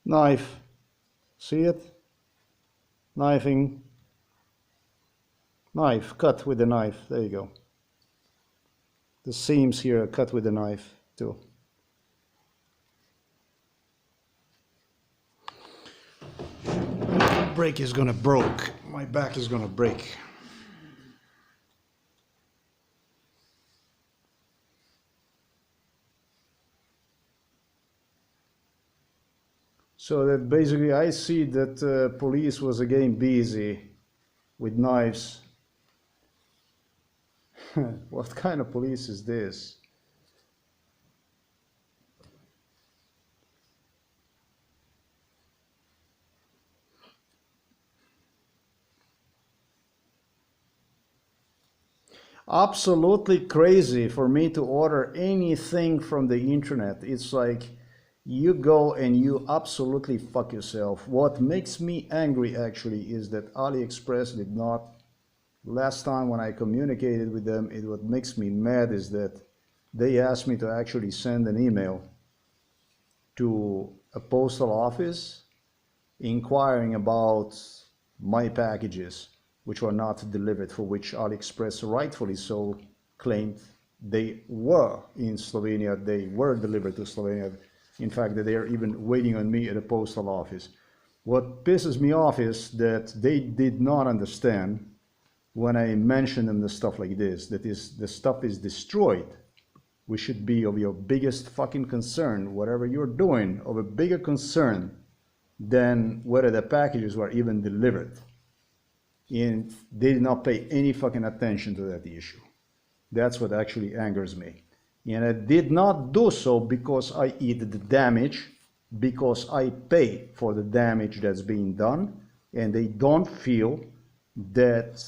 Knife. See it? Knifing. Knife. Cut with the knife. There you go. The seams here are cut with the knife too. Brake is gonna broke. My back is gonna break. So that basically I see that police was again busy with knives. What kind of police is this? Absolutely crazy for me to order anything from the internet. It's like you go and you absolutely fuck yourself. What makes me angry actually is that AliExpress did not, last time when I communicated with them, what makes me mad is that they asked me to actually send an email to a postal office inquiring about my packages which were not delivered, for which AliExpress rightfully so claimed they were in Slovenia, they were delivered to Slovenia. In fact, that they are even waiting on me at a postal office. What pisses me off is that they did not understand when I mentioned them the stuff like this, that is, the stuff is destroyed. We should be of your biggest fucking concern, whatever you're doing, of a bigger concern than whether the packages were even delivered. And they did not pay any fucking attention to that issue. That's what actually angers me. And I did not do so because I eat the damage, because I pay for the damage that's being done, and they don't feel that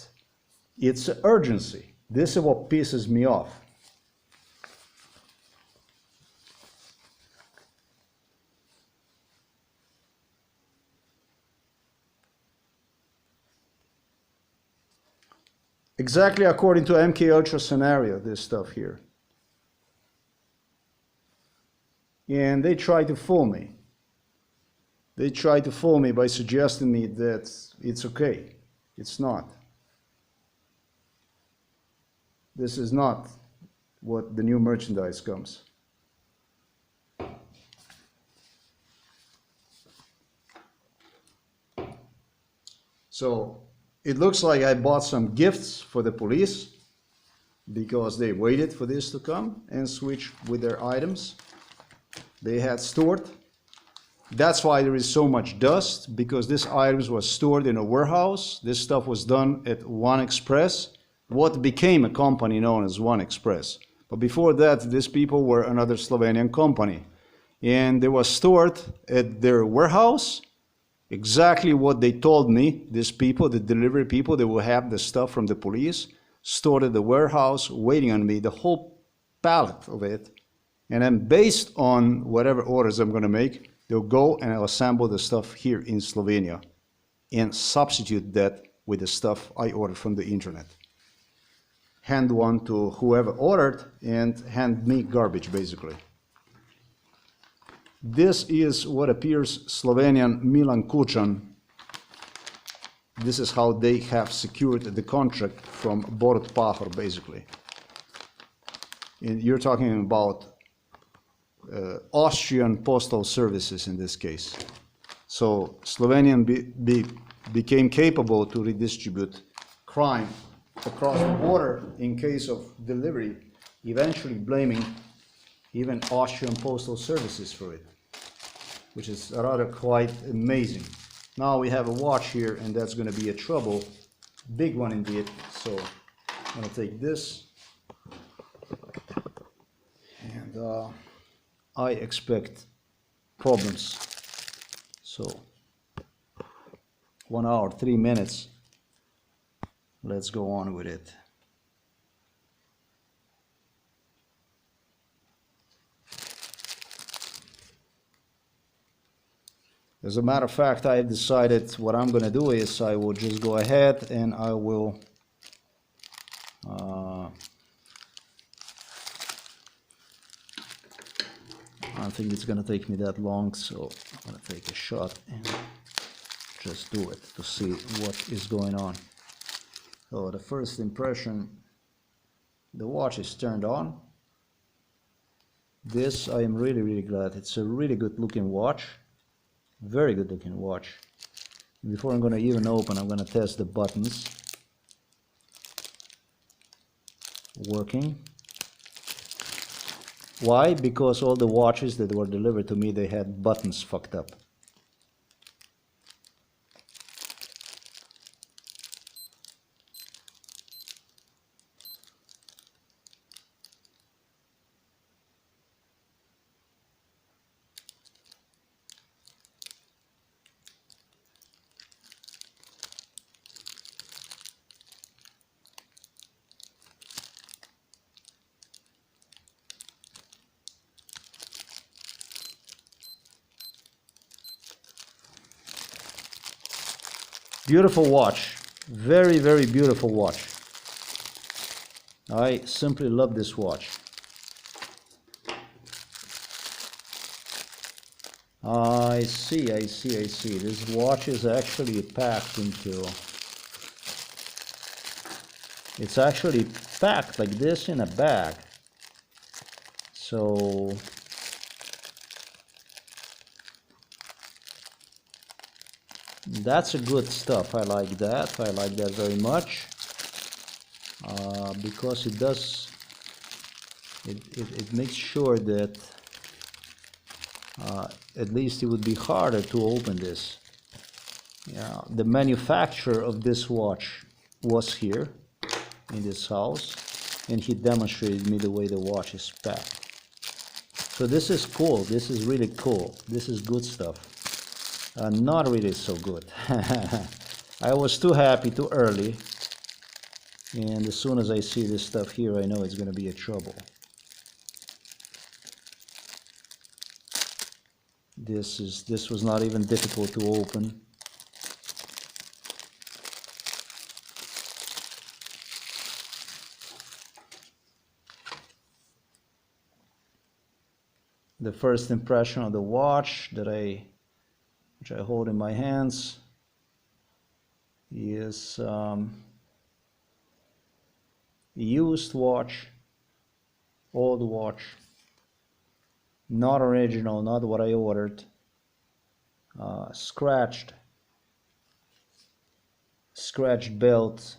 it's urgency. This is what pisses me off. Exactly according to MK Ultra scenario, this stuff here. And they try to fool me. They try to fool me by suggesting me that it's okay. It's not. This is not what the new merchandise comes. So it looks like I bought some gifts for the police because they waited for this to come and switch with their items they had stored. That's why there is so much dust, because this items was stored in a warehouse. This stuff was done at One Express, what became a company known as One Express. But before that, these people were another Slovenian company. And they was stored at their warehouse, exactly what they told me, these people, the delivery people, they will have the stuff from the police, stored at the warehouse, waiting on me, the whole pallet of it. And then based on whatever orders I'm gonna make, they'll go and I'll assemble the stuff here in Slovenia and substitute that with the stuff I ordered from the internet. Hand one to whoever ordered and hand me garbage, basically. This is what appears Slovenian Milan Kučan. This is how they have secured the contract from Borut Pahor, basically. And you're talking about Austrian postal services in this case. So Slovenian became capable to redistribute crime across the border in case of delivery, eventually blaming even Austrian postal services for it, which is rather quite amazing. Now we have a watch here, and that's going to be a trouble, big one indeed. So I'm going to take this, and I expect problems. So 1 hour, 3 minutes. Let's go on with it. As a matter of fact, I have decided what I'm going to do is I will just go ahead and I will I don't think it's going to take me that long, so I'm going to take a shot and just do it to see what is going on. So the first impression, the watch is turned on. This I am really glad. It's a really good looking watch. Very good looking watch. Before I'm going to even open, I'm going to test the buttons working. Why? Because all the watches that were delivered to me, they had buttons fucked up. Beautiful watch, very beautiful watch. I simply love this watch. I see. This watch is actually packed into, it's actually packed like this in a bag. So that's a good stuff. I like that very much, because it does, it makes sure that at least it would be harder to open this. Yeah, the manufacturer of this watch was here in this house, and he demonstrated me the way the watch is packed. So this is cool. This is really cool. This is good stuff. Not really so good. I was too happy too early, and as soon as I see this stuff here, I know it's going to be a trouble. This was not even difficult to open. The first impression of the watch which I hold in my hands, is used watch, old watch, not original, not what I ordered, scratched belt.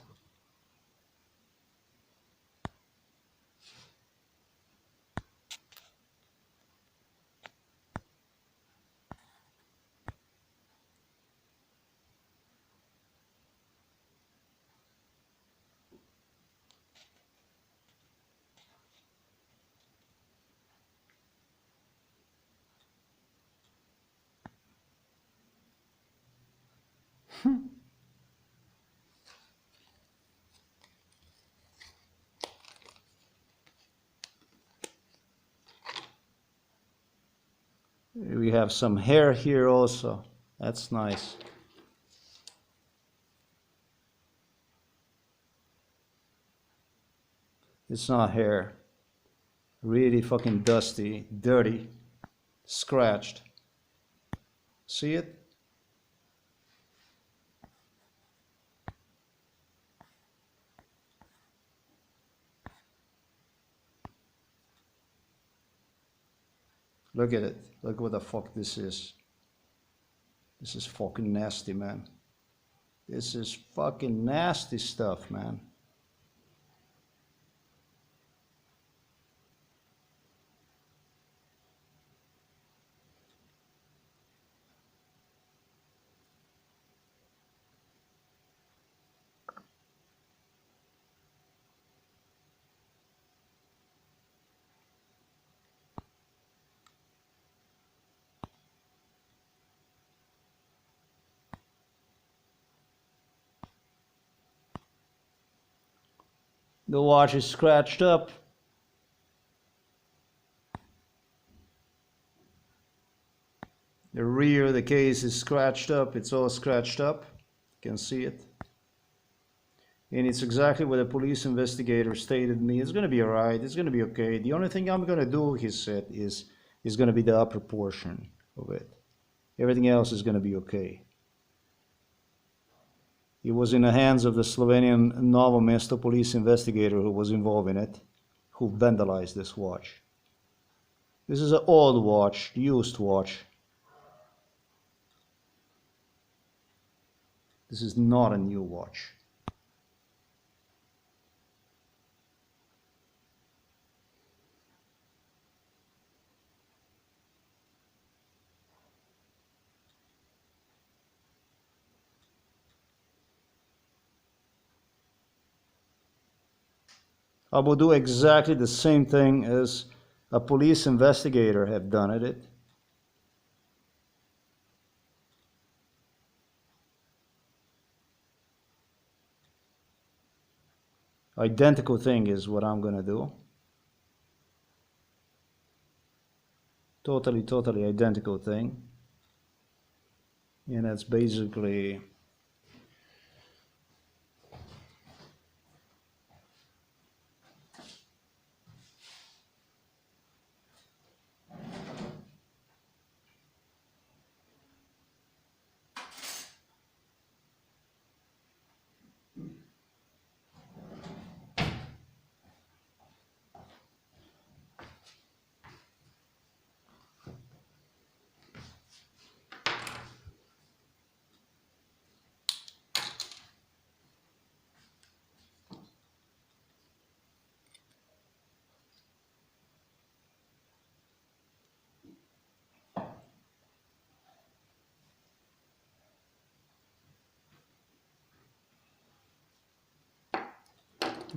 We have some hair here also. That's nice. It's not hair. Really fucking dusty, dirty, scratched. See it? Look at it. Look what the fuck this is. This is fucking nasty, man. This is fucking nasty stuff, man. The watch is scratched up. The rear of the case is scratched up. It's all scratched up. You can see it. And it's exactly what the police investigator stated to me. It's going to be all right. It's going to be okay. The only thing I'm going to do, he said, is going to be the upper portion of it. Everything else is going to be okay. It was in the hands of the Slovenian Novo Mesto police investigator who was involved in it, who vandalized this watch. This is an old watch, used watch. This is not a new watch. I will do exactly the same thing as a police investigator have done at it. Identical thing is what I'm gonna do. Totally identical thing. And that's basically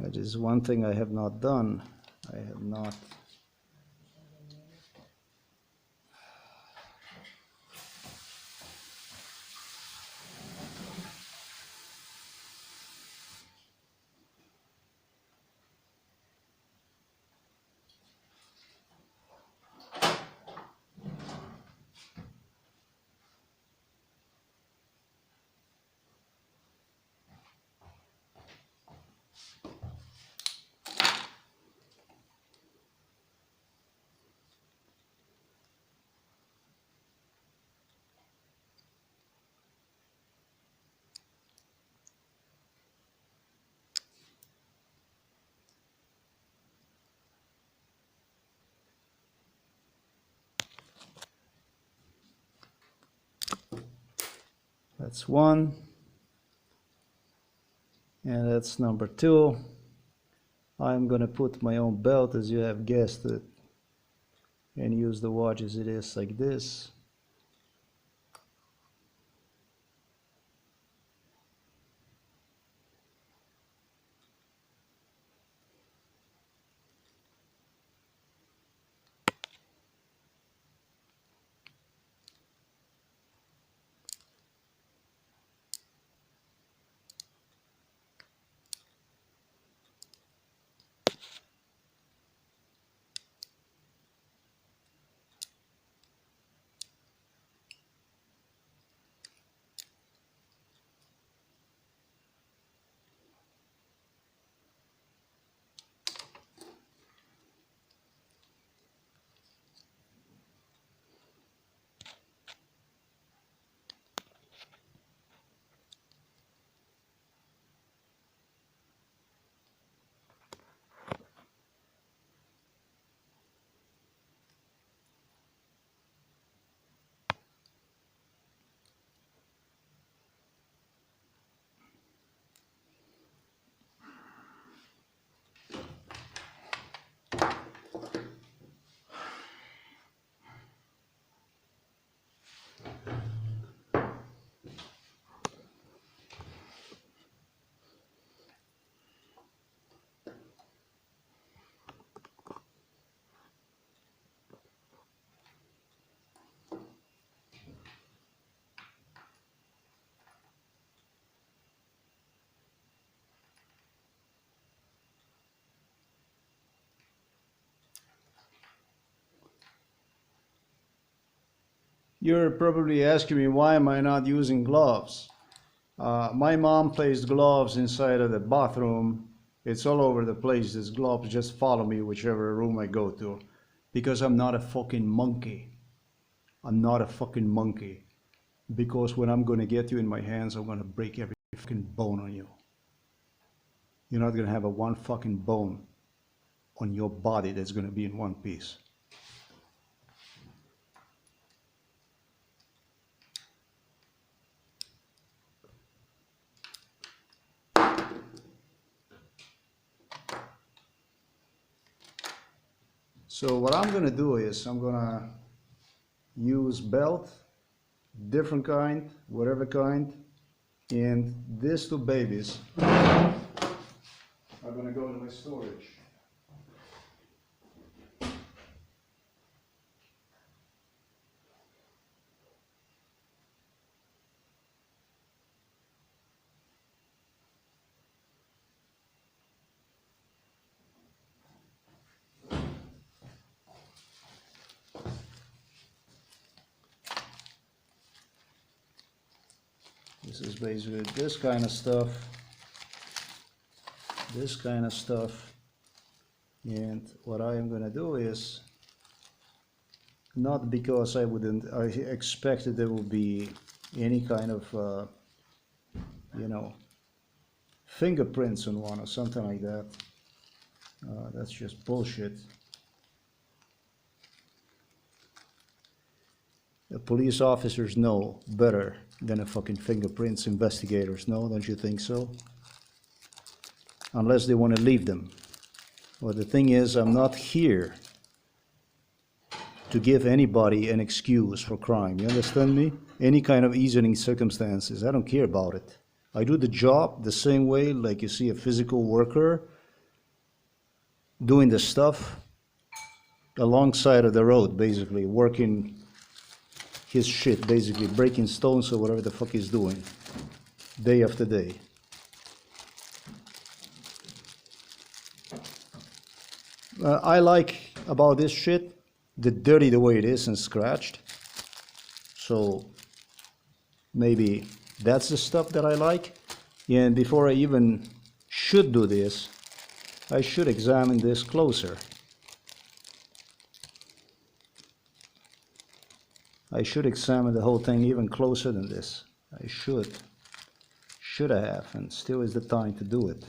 That is one thing I have not done. I have not. That's one. And that's number two. I'm gonna put my own belt, as you have guessed it, and use the watch as it is, like this. You're probably asking me, why am I not using gloves? My mom placed gloves inside of the bathroom. It's all over the place. These gloves just follow me whichever room I go to, because I'm not a fucking monkey. I'm not a fucking monkey. Because when I'm gonna get you in my hands, I'm gonna break every fucking bone on you. You're not gonna have a one fucking bone on your body that's gonna be in one piece. So what I'm gonna do is I'm gonna use belt, different kind, whatever kind, and these two babies are gonna go in my storage. This is basically this kind of stuff, and what I am gonna do is, not because I expected there will be any kind of, fingerprints on one or something like that. That's just bullshit. The police officers know better than a fucking fingerprints investigators know, don't you think so? Unless they want to leave them. Well, the thing is, I'm not here to give anybody an excuse for crime. You understand me? Any kind of easing circumstances, I don't care about it. I do the job the same way like you see a physical worker doing the stuff alongside of the road, basically working his shit, basically breaking stones or whatever the fuck he's doing, day after day. I like about this shit the dirty the way it is and scratched. So maybe that's the stuff that I like. And before I even should do this, I should examine this closer. I should examine the whole thing even closer than this. I should have, and still is the time to do it.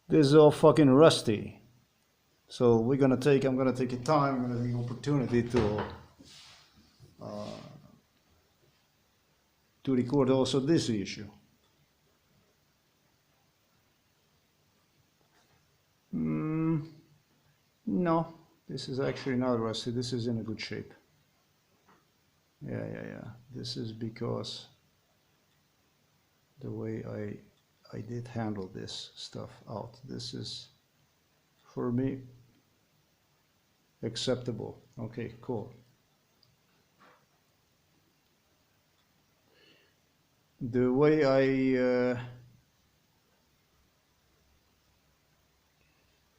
This is all fucking rusty. So I'm gonna take a time, I'm gonna take opportunity to record also this issue. No, this is actually not rusty. This is in a good shape. Yeah. This is because the way I did handle this stuff out. This is, for me, acceptable. Okay, cool. The way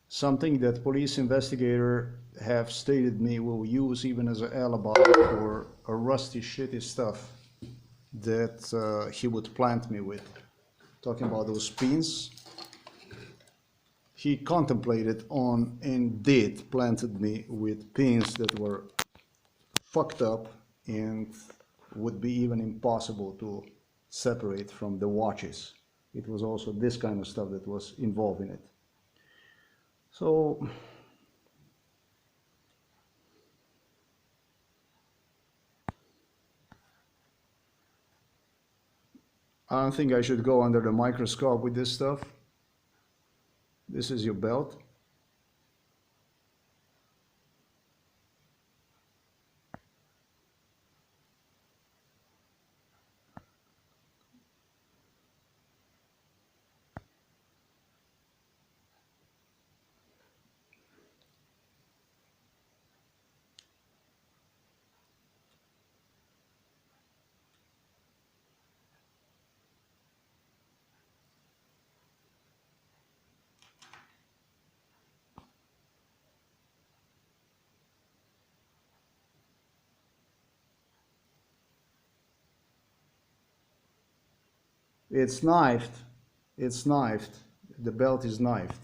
something that police investigator have stated me will use even as an alibi for a rusty shitty stuff that he would plant me with. Talking about those pins, he contemplated on and did planted me with pins that were fucked up and would be even impossible to separate from the watches. It was also this kind of stuff that was involved in it. So I don't think I should go under the microscope with this stuff. This is your belt. It's knifed. It's knifed. The belt is knifed.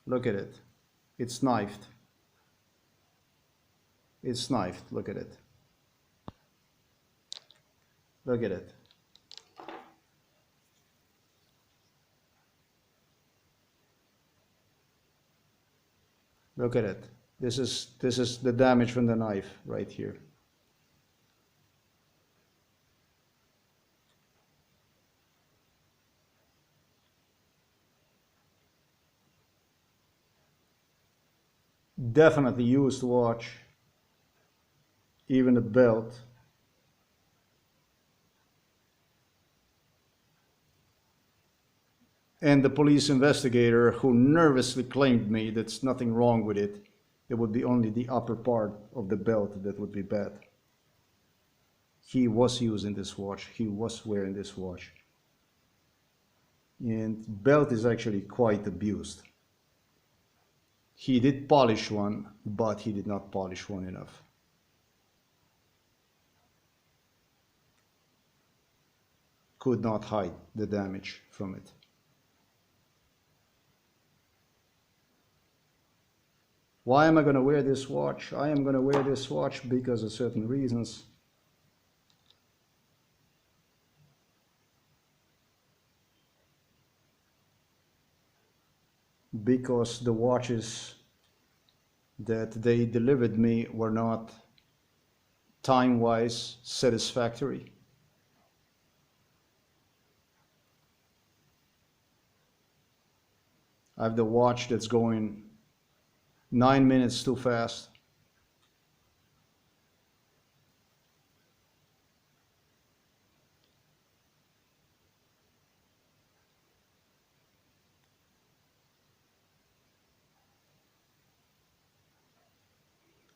Look at it. It's knifed. It's knifed. Look at it. Look at it. Look at it. This is the damage from the knife right here. Definitely used watch. Even the belt. And the police investigator who nervously claimed me that's nothing wrong with it. It would be only the upper part of the belt that would be bad. He was using this watch. He was wearing this watch. And belt is actually quite abused. He did polish one, but he did not polish one enough. Could not hide the damage from it. Why am I going to wear this watch? I am going to wear this watch because of certain reasons. because the watches that they delivered me were not time-wise satisfactory. I have the watch that's going 9 minutes too fast.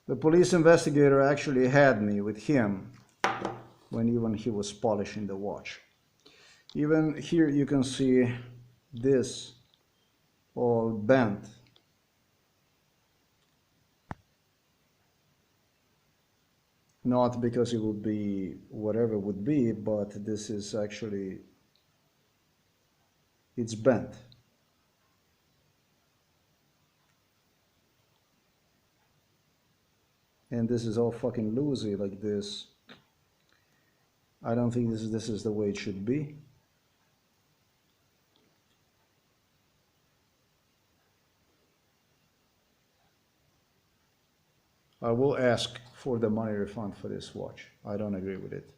The police investigator actually had me with him when even he was polishing the watch. Even here you can see this all bent. Not because it would be whatever it would be, but this is actually, it's bent. And this is all fucking loosey like this. I don't think this is the way it should be. I will ask for the money refund for this watch. I don't agree with it.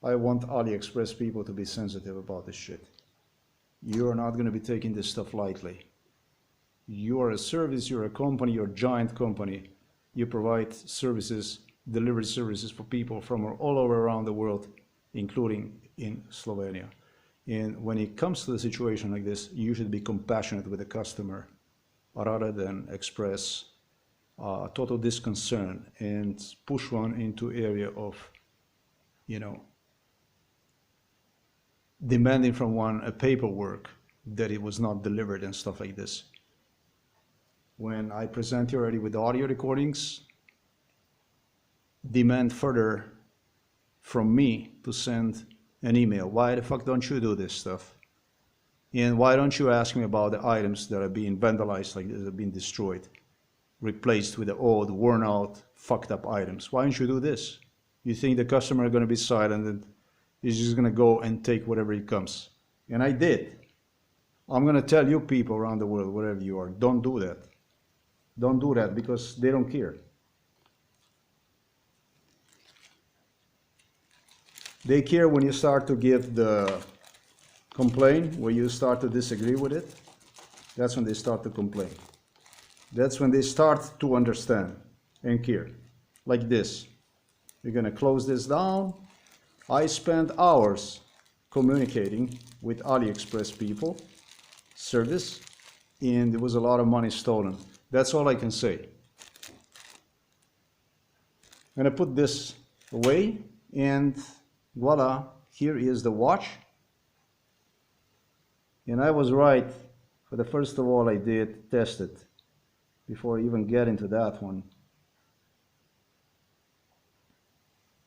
I want AliExpress people to be sensitive about this shit. You're not going to be taking this stuff lightly. You are a service, you're a company, you're a giant company. You provide services, delivery services for people from all over around the world, including in Slovenia. And when it comes to a situation like this, you should be compassionate with the customer rather than express total disconcern and push one into area of, you know, demanding from one a paperwork that it was not delivered and stuff like this. When I present you already with audio recordings, demand further from me to send an email. Why the fuck don't you do this stuff? And why don't you ask me about the items that are being vandalized, like that have been destroyed, replaced with the old, worn out, fucked up items? Why don't you do this? You think the customer is going to be silent and is just going to go and take whatever it comes? And I did. I'm going to tell you people around the world, wherever you are, don't do that. Don't do that because they don't care. They care when you start to give the complaint, when you start to disagree with it. That's when they start to complain. That's when they start to understand and care. Like this. We're going to close this down. I spent hours communicating with AliExpress people, service, and there was a lot of money stolen. That's all I can say. I'm going to put this away, and voila, here is the watch. And I was right. For the first of all, I did test it before I even get into that one.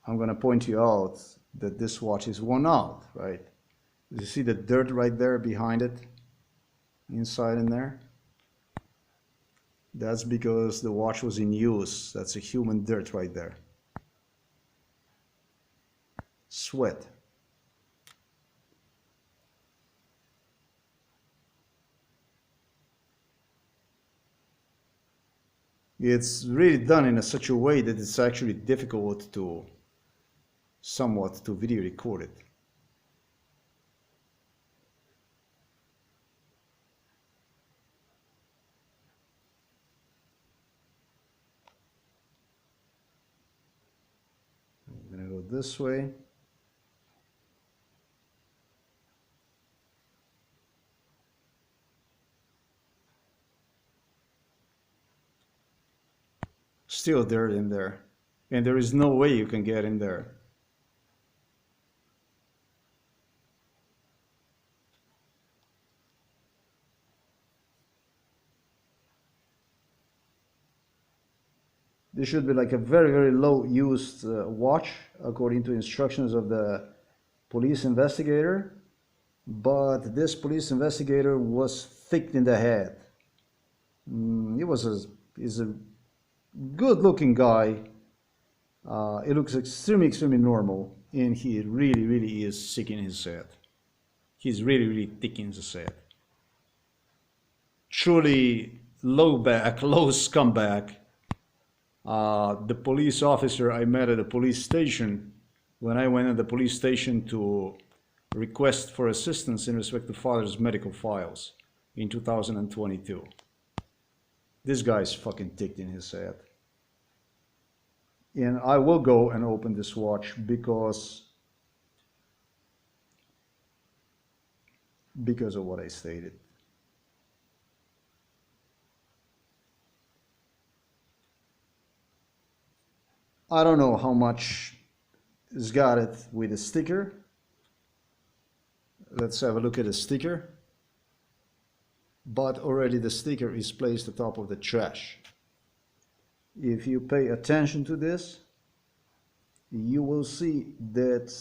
I'm going to point you out that this watch is worn out, right? You see the dirt right there behind it, inside in there? That's because the watch was in use. That's a human dirt right there. Sweat. It's really done in such a way that it's actually difficult to somewhat to video record it. I'm gonna go this way. Still dirt in there, and there is no way you can get in there. This should be like a very, very low used watch according to instructions of the police investigator, but this police investigator was thick in the head. He's a good looking guy. He looks extremely, extremely normal, and he really, really is sick in his head. He's really, really thick in his head. truly low scumbag. The police officer I met at the police station, when I went at the police station to request for assistance in respect to father's medical files in 2022. This guy's fucking ticked in his head. And I will go and open this watch because of what I stated. I don't know how much it's got it with a sticker. Let's have a look at the sticker. But already the sticker is placed atop of the trash. If you pay attention to this, you will see that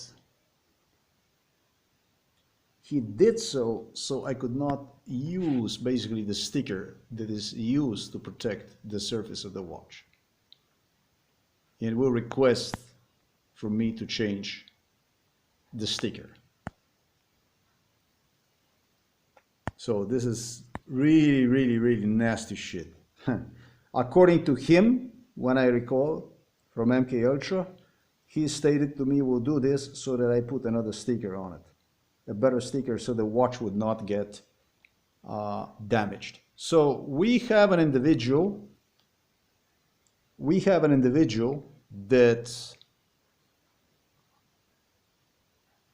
he did so I could not use basically the sticker that is used to protect the surface of the watch. It will request for me to change the sticker. So this is really nasty shit. According to him, when I recall from MK Ultra, he stated to me, we'll do this so that I put another sticker on it. A better sticker so the watch would not get damaged. So we have an individual that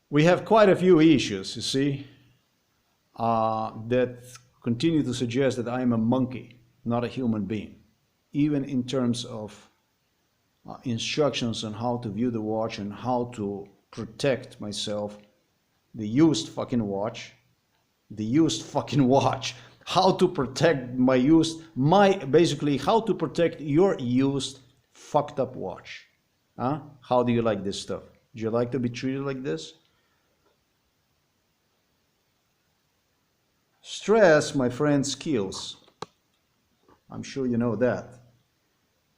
we have quite a few issues, you see, that continue to suggest that I am a monkey, not a human being, even in terms of instructions on how to view the watch and how to protect myself. The used fucking watch, how to protect basically how to protect your used fucked up watch. How do you like this stuff? Do you like to be treated like this? Stress, my friends, kills. I'm sure you know that.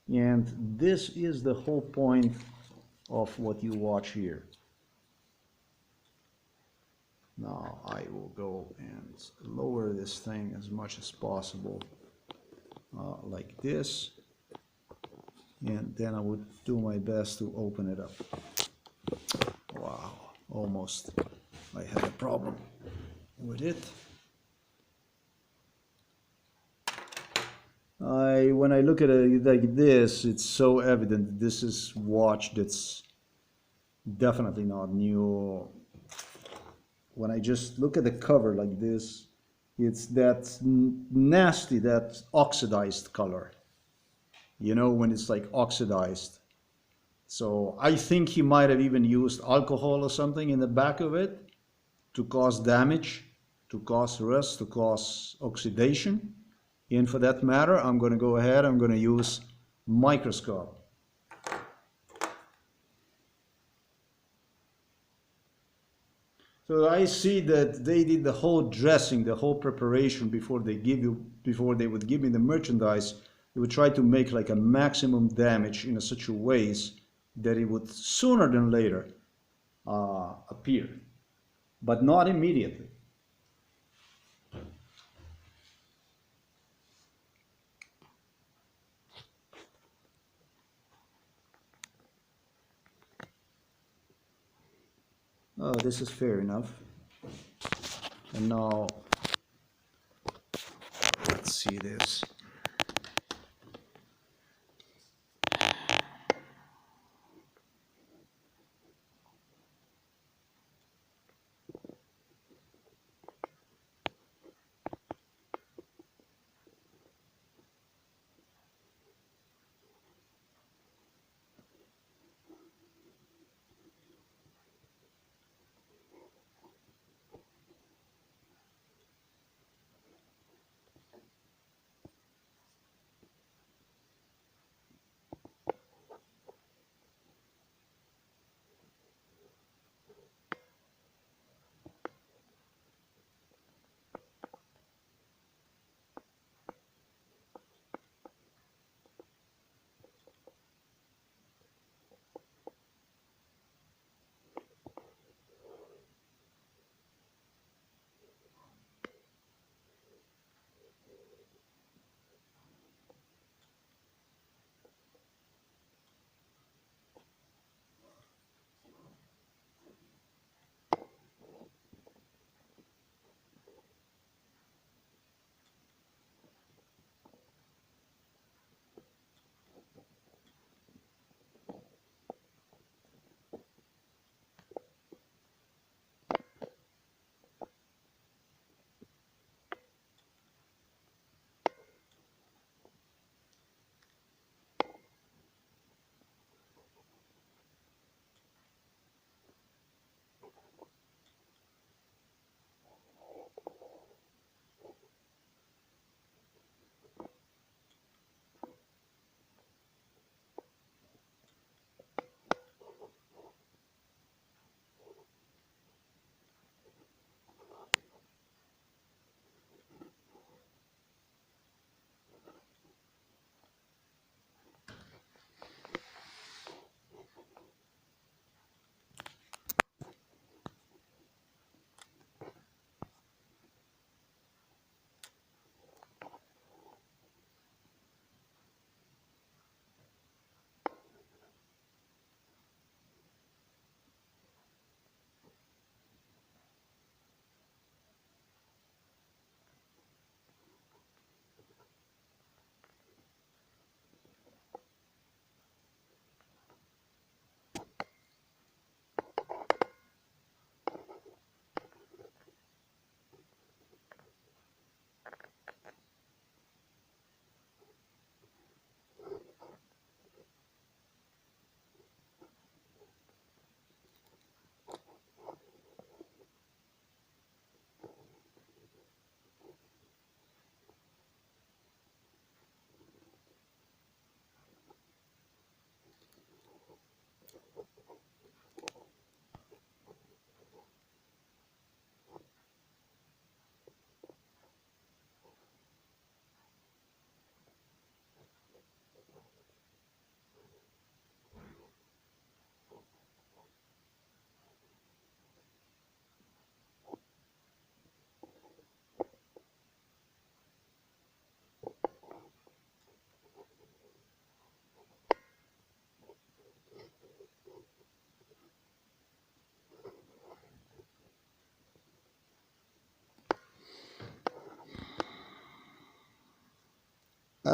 And this is the whole point of what you watch here. Now I will go and lower this thing as much as possible, like this, and then I would do my best to open it up. Wow, almost I had a problem with it. When I look at it like this, it's so evident this is watch that's definitely not new. When I just look at the cover like this, it's that nasty, that oxidized color. You know, when it's like oxidized. So I think he might have even used alcohol or something in the back of it to cause damage, to cause rust, to cause oxidation. And for that matter, I'm going to go ahead, I'm going to use microscope. So I see that they did the whole dressing, the whole preparation before they would give me the merchandise. They would try to make like a maximum damage in such a ways that it would sooner than later appear, but not immediately. Oh, this is fair enough. And now, let's see this.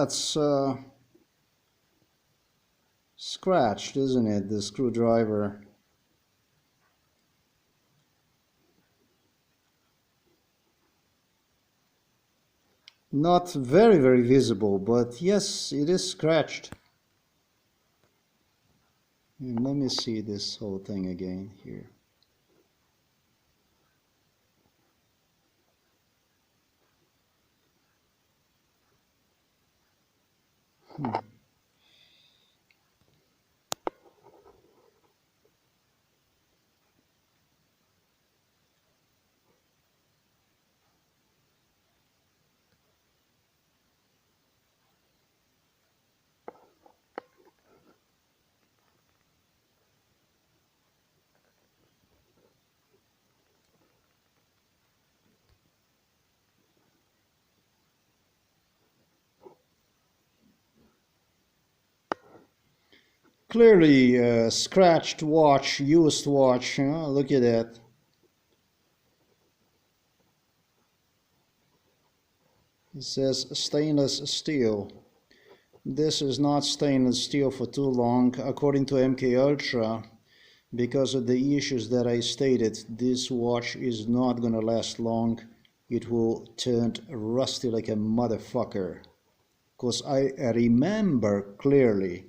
that's scratched, isn't it? The screwdriver. Not very, very visible, but yes, it is scratched. And let me see this whole thing again here. Clearly scratched watch, used watch, look at that. It says stainless steel. This is not stainless steel for too long. According to MK Ultra, because of the issues that I stated, this watch is not gonna last long. It will turn rusty like a motherfucker. Because I remember clearly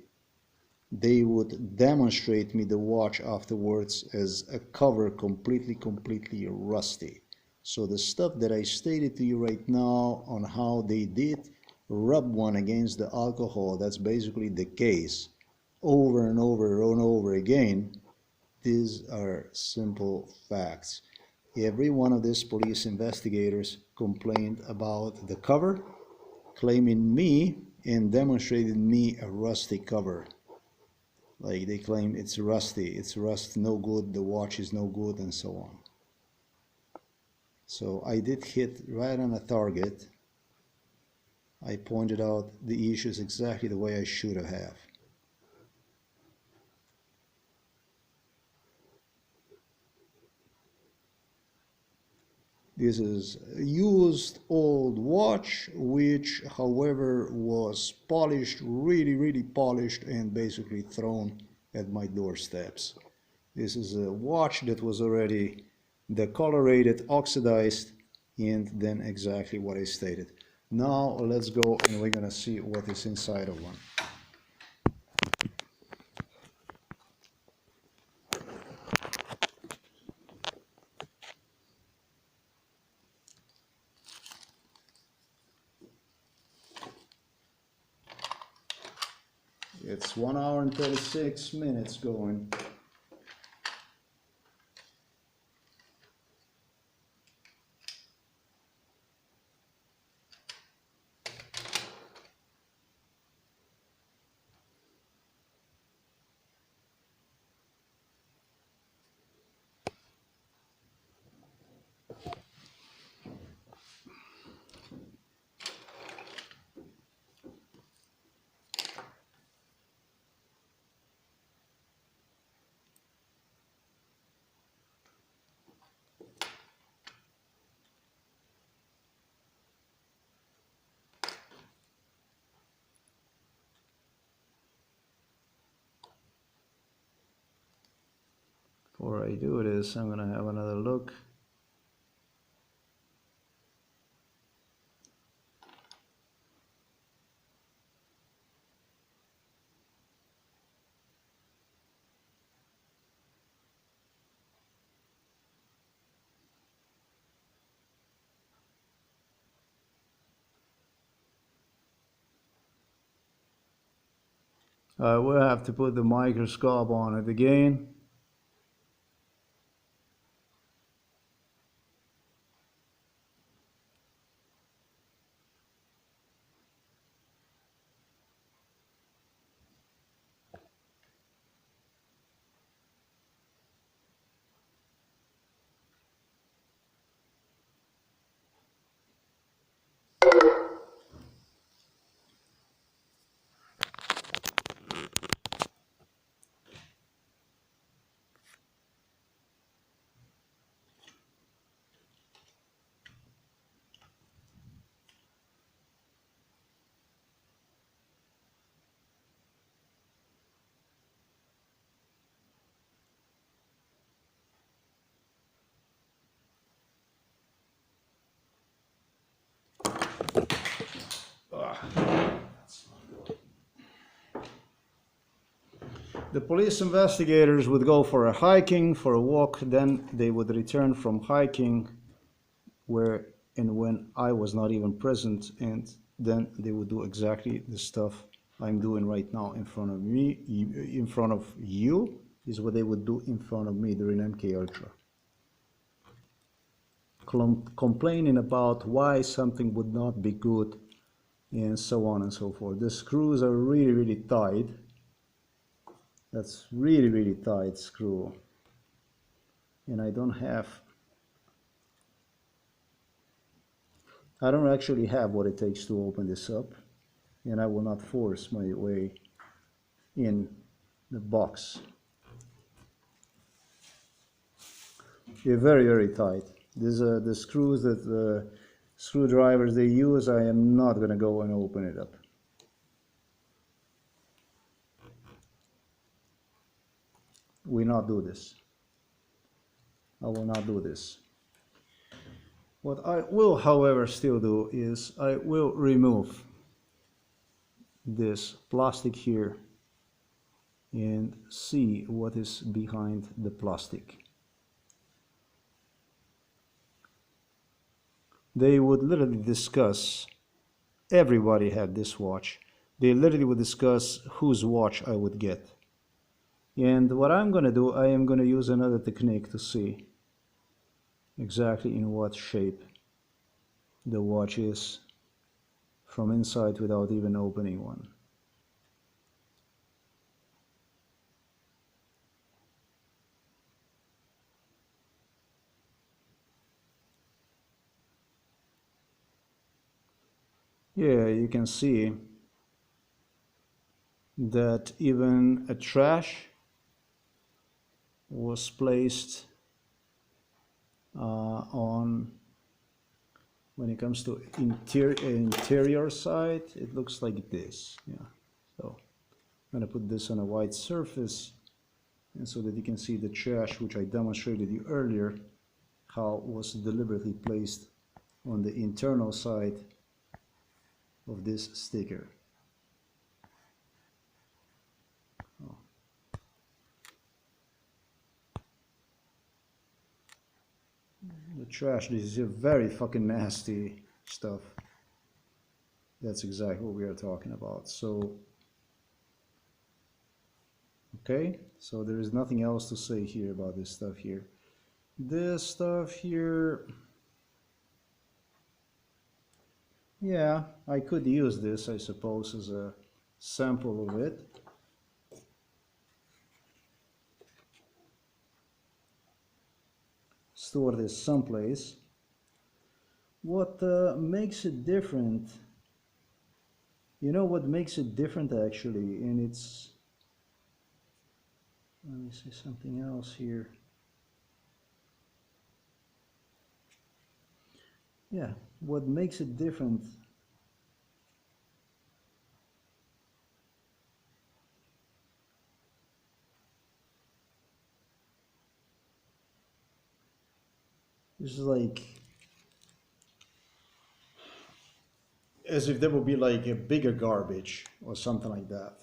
they would demonstrate me the watch afterwards as a cover completely rusty. So the stuff that I stated to you right now on how they did rub one against the alcohol, that's basically the case over and over and over again. These are simple facts. Every one of these police investigators complained about the cover, claiming me and demonstrated me a rusty cover. Like they claim it's rusty, it's rust, no good, the watch is no good, and so on. So I did hit right on a target. I pointed out the issues exactly the way I should have. This is a used old watch, which however was polished, really polished, and basically thrown at my doorsteps. This is a watch that was already decolorated, oxidized, and then exactly what I stated. Now let's go and we're gonna see what is inside of one. It's 1 hour and 36 minutes going. Before I do this, I'm gonna have another look. We'll have to put the microscope on it again. The police investigators would go for a hiking, for a walk, then they would return from hiking where and when I was not even present, and then they would do exactly the stuff I'm doing right now in front of me, in front of you, is what they would do in front of me during MK Ultra. Complaining about why something would not be good and so on and so forth. The screws are really, really tight. That's really, really tight screw. And I don't actually have what it takes to open this up. And I will not force my way in the box. They're very, very tight. These are the screws that the screwdrivers they use. I am not going to go and open it up. We not do this. I will not do this. What I will, however, still do is I will remove this plastic here and see what is behind the plastic. They would literally discuss, everybody had this watch, they literally would discuss whose watch I would get. And what I'm going to do, I am going to use another technique to see exactly in what shape the watch is from inside without even opening one. Yeah, you can see that even a trash was placed on, when it comes to interior side, it looks like this. Yeah, so I'm going to put this on a white surface, and so that you can see the trash, which I demonstrated you earlier, how it was deliberately placed on the internal side of this sticker. Oh. The trash, this is a very fucking nasty stuff. That's exactly what we are talking about. So, okay, so there is nothing else to say here about this stuff here. This stuff here, yeah, I could use this, I suppose, as a sample of it. Store this someplace. What makes it different, you know what makes it different actually, and it's, let me see something else here. Yeah, what makes it different is like, as if there would be like a bigger garbage or something like that.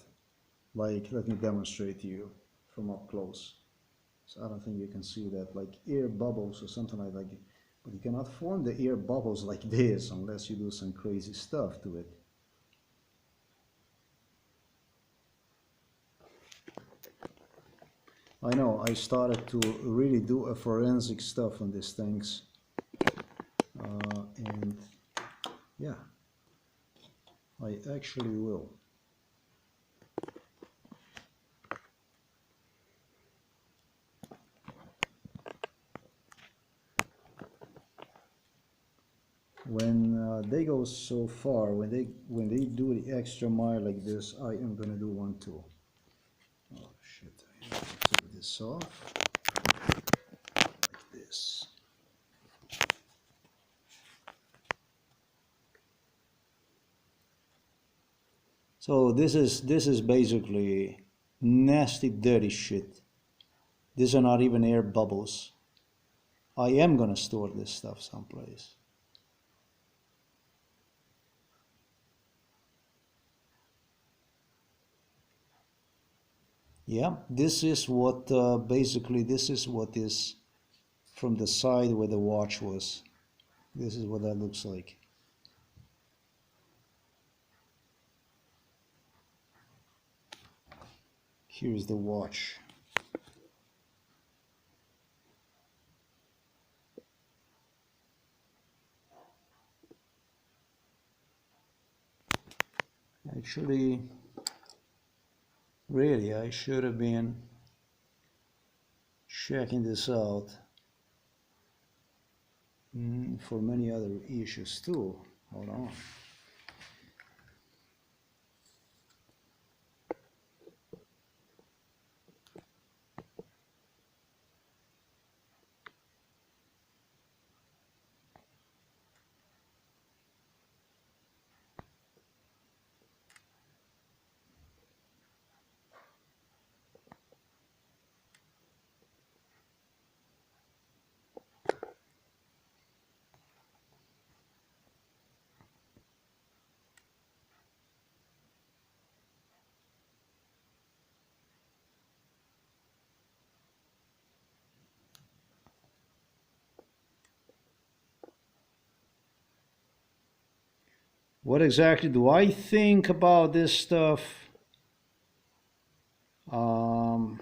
Like, let me demonstrate to you from up close. So I don't think you can see that, like air bubbles or something like that. But you cannot form the air bubbles like this unless you do some crazy stuff to it. I know, I started to really do a forensic stuff on these things. And yeah, I actually will. When they go so far, when they do the extra mile like this, I am gonna do one too. Oh shit! I have to take this off like this. So this is basically nasty, dirty shit. These are not even air bubbles. I am gonna store this stuff someplace. Yeah, this is what basically this is what is from the side where the watch was. This is what that looks like. Here's the watch. Actually, really, I should have been checking this out for many other issues too. Hold on. What exactly do I think about this stuff? Um,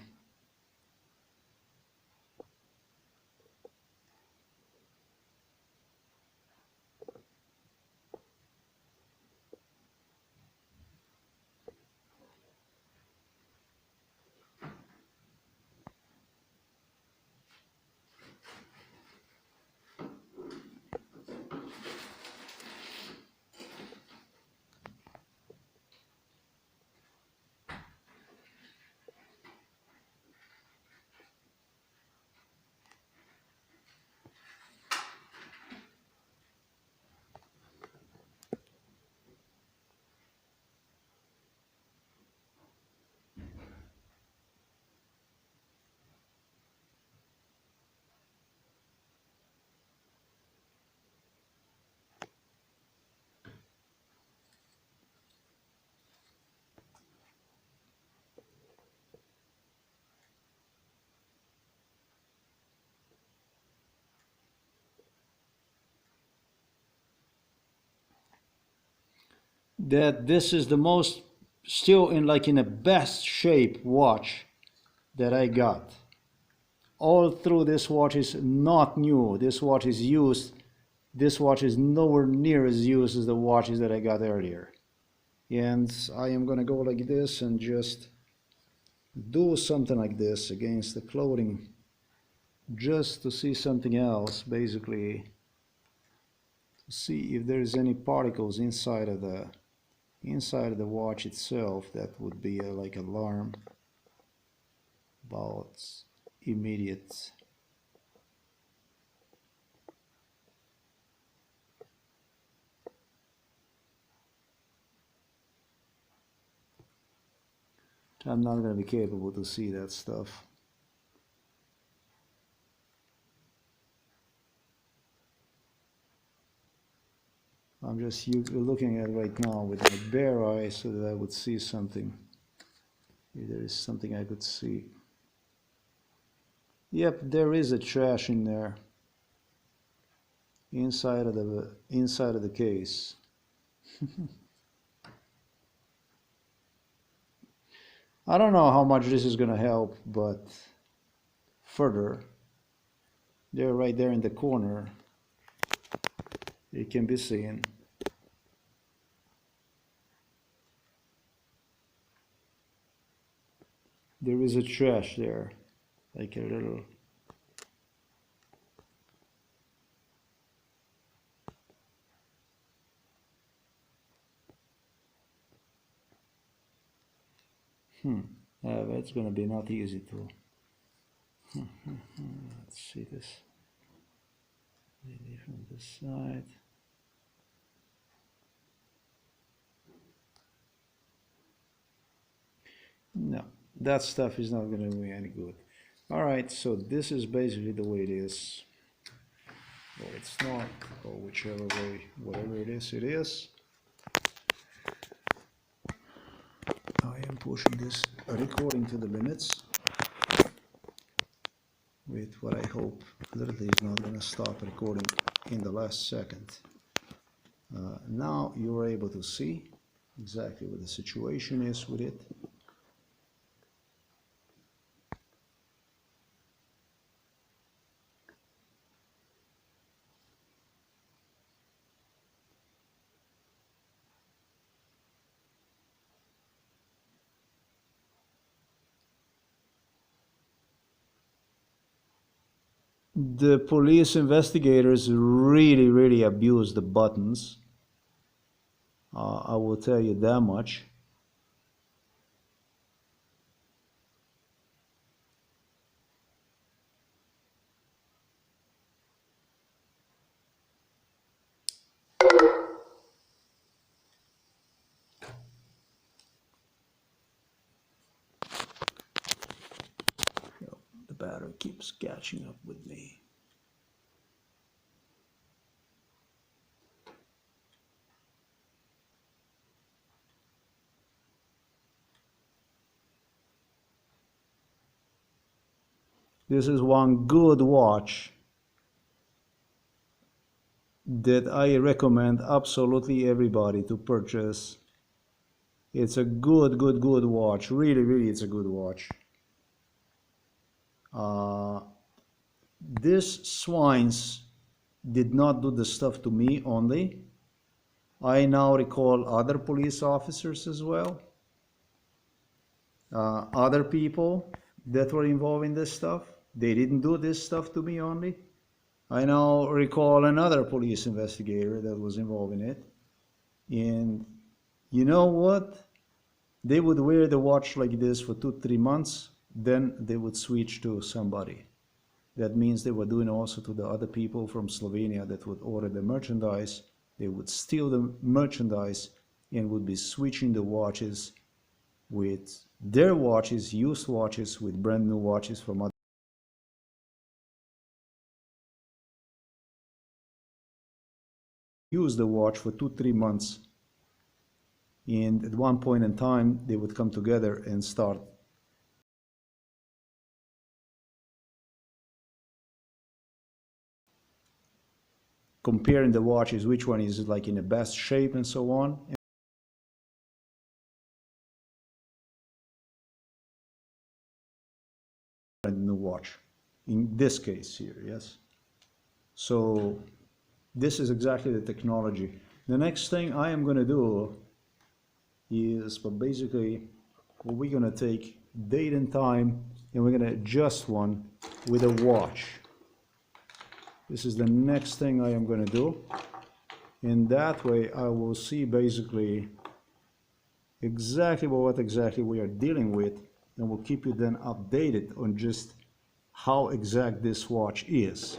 that this is the most still in like in the best shape watch that I got. All through this watch is not new. This watch is used. This watch is nowhere near as used as the watches that I got earlier. And I am gonna go like this and just do something like this against the clothing just to see something else, basically to see if there's any particles inside of the watch itself that would be like alarm about immediate. I'm not going to be capable to see that stuff. I'm just looking at it right now with my bare eyes so that I would see something. If there is something I could see. Yep, there is a trash in there. Inside of the case. I don't know how much this is going to help, but further, they're right there in the corner. It can be seen. There is a trash there, like a little. That's going to be not easy to. Let's see this. Maybe from this side. No, that stuff is not going to do me any good. All right, so this is basically the way it is. Or it's not, or whichever way, whatever it is, it is. I am pushing this recording to the limits with what I hope literally is not going to stop recording in the last second. Now you're able to see exactly what the situation is with it. The police investigators really abuse the buttons. I will tell you that much. The battery keeps catching up with me. This is one good watch that I recommend absolutely everybody to purchase. It's a good watch. Really, it's a good watch. This swines did not do the stuff to me only. I now recall other police officers as well. Other people that were involved in this stuff. They didn't do this stuff to me only. I now recall another police investigator that was involved in it. And you know what? They would wear the watch like this for 2-3 months, then they would switch to somebody. That means they were doing also to the other people from Slovenia that would order the merchandise. They would steal the merchandise and would be switching the watches with their watches, used watches, with brand new watches from other. Use the watch for 2-3 months, and at one point in time they would come together and start comparing the watches, which one is like in the best shape and so on. And new watch in this case here, yes. So this is exactly the technology. The next thing I am going to do is, but basically we're going to take date and time and we're going to adjust one with a watch. This is the next thing I am going to do. In that way I will see basically exactly what exactly we are dealing with, and we'll keep you then updated on just how exact this watch is.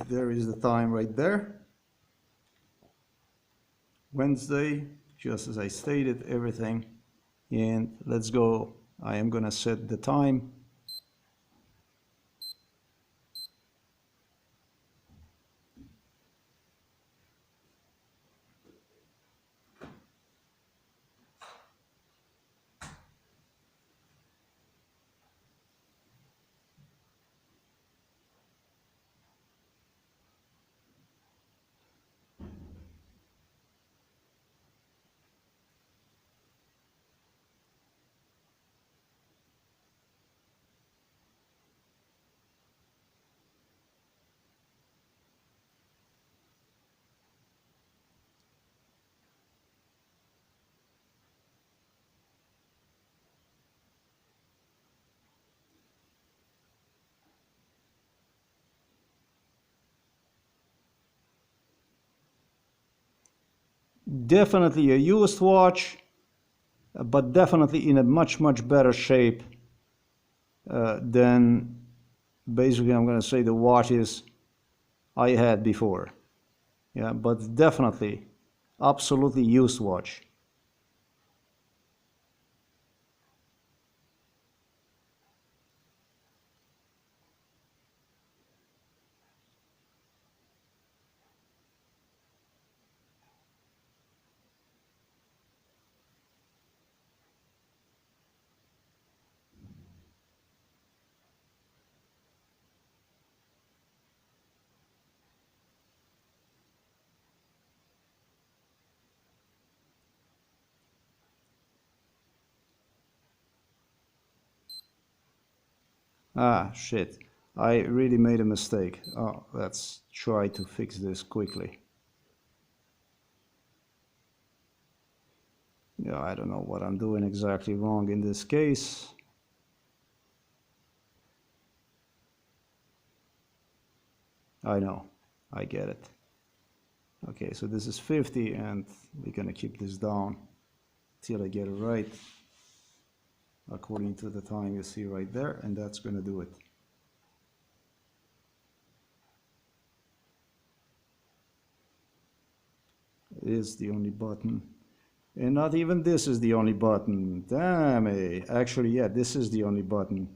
There is the time right there. Wednesday, just as I stated everything. And let's go. I am gonna set the time. Definitely a used watch, but definitely in a much better shape than basically I'm gonna say the watches I had before. Yeah, but definitely Absolutely used watch. Ah, shit. I really made a mistake. Oh, let's try to fix this quickly. Yeah, I don't know what I'm doing exactly wrong in this case. I know. I get it. Okay, so this is 50 and we're gonna keep this down till I get it right according to the time you see right there, and that's gonna do it. It is the only button. And not even this is the only button. Damn it. Actually, yeah, this is the only button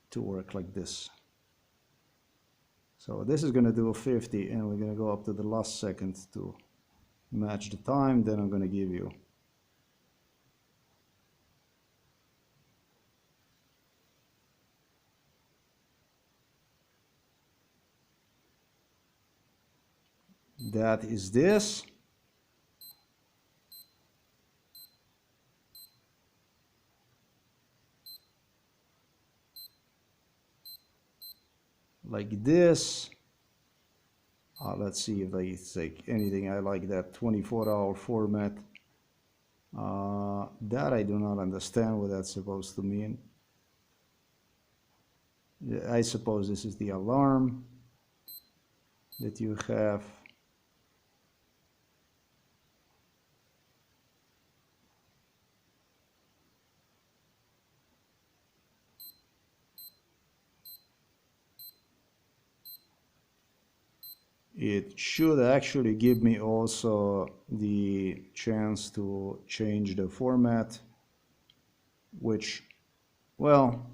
to work like this. So this is going to do a 50 and we're going to go up to the last second to match the time. Then I'm going to give you that is this. Like this. Let's see if I take anything. I like that 24-hour format. That I do not understand what that's supposed to mean. I suppose this is the alarm that you have. It should actually give me also the chance to change the format, which, well,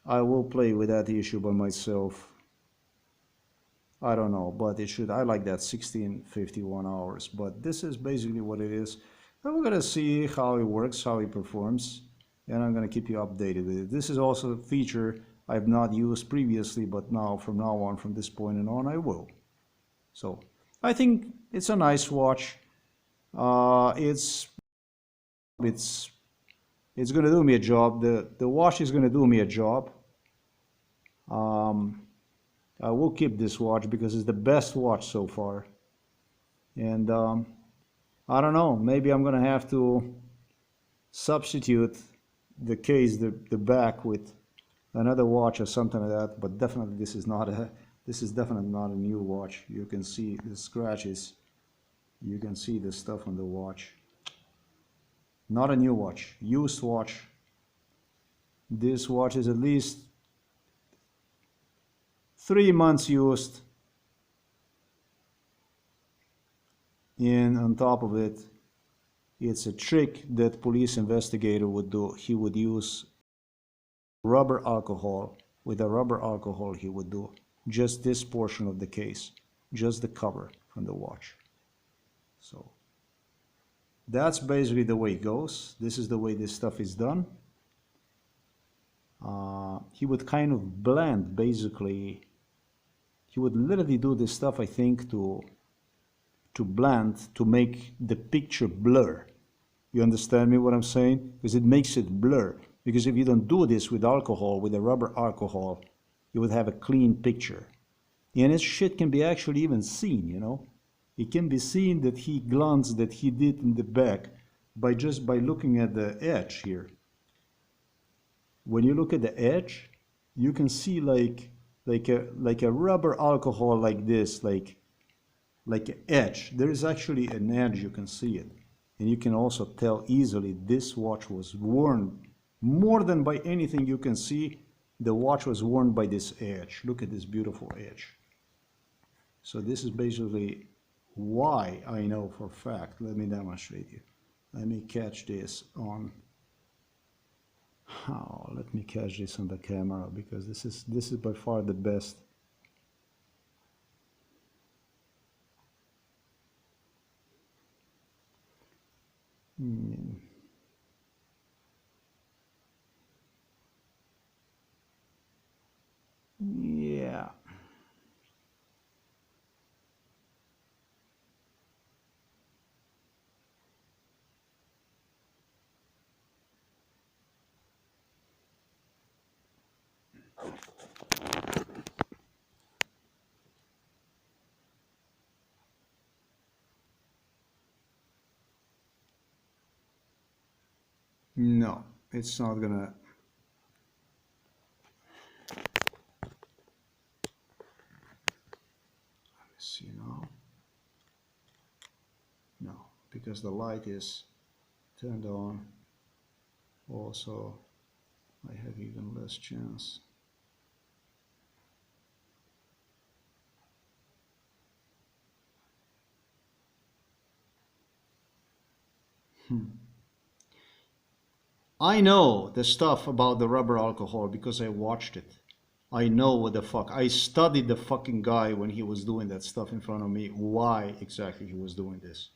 I will play with that issue by myself. I don't know, but it should, I like that 1651 hours, but this is basically what it is. And we're gonna see how it works, how it performs, and I'm gonna keep you updated with it. This is also a feature I've not used previously, but now, from now on, from this point on, I will. So I think it's a nice watch. It's gonna do me a job. The watch is gonna do me a job. I will keep this watch because it's the best watch so far. And I don't know, maybe I'm gonna have to substitute the case, the back, with another watch or something like that. But definitely this is definitely not a new watch. You can see the scratches. You can see the stuff on the watch. Not a new watch, used watch. This watch is at least 3 months used. And on top of it, it's a trick that police investigator would do. He would use rubber alcohol. With a rubber alcohol, he would do just this portion of the case, just the cover from the watch. So that's basically the way it goes. This is the way this stuff is done. He would kind of blend, basically. He would literally do this stuff, I think, to blend, to make the picture blur. You understand me what I'm saying? Because it makes it blur. Because if you don't do this with alcohol, with a rubber alcohol, you would have a clean picture. And this shit can be actually even seen, you know? It can be seen that he glanced, that he did in the back, by looking at the edge here. When you look at the edge, you can see like a rubber alcohol like this, like an edge. There is actually an edge, you can see it. And you can also tell easily this watch was worn, more than by anything you can see, the watch was worn by this edge. Look at this beautiful edge. So this is basically Why I know for a fact, let me demonstrate you. Let me catch this on, let me catch this on the camera, because this is by far the best. Yeah. No, it's not gonna. Let's see now. No, because the light is turned on. Also, I have even less chance. I know the stuff about the rubber alcohol because I watched it. I know what the fuck. I studied the fucking guy when he was doing that stuff in front of me, why exactly he was doing this.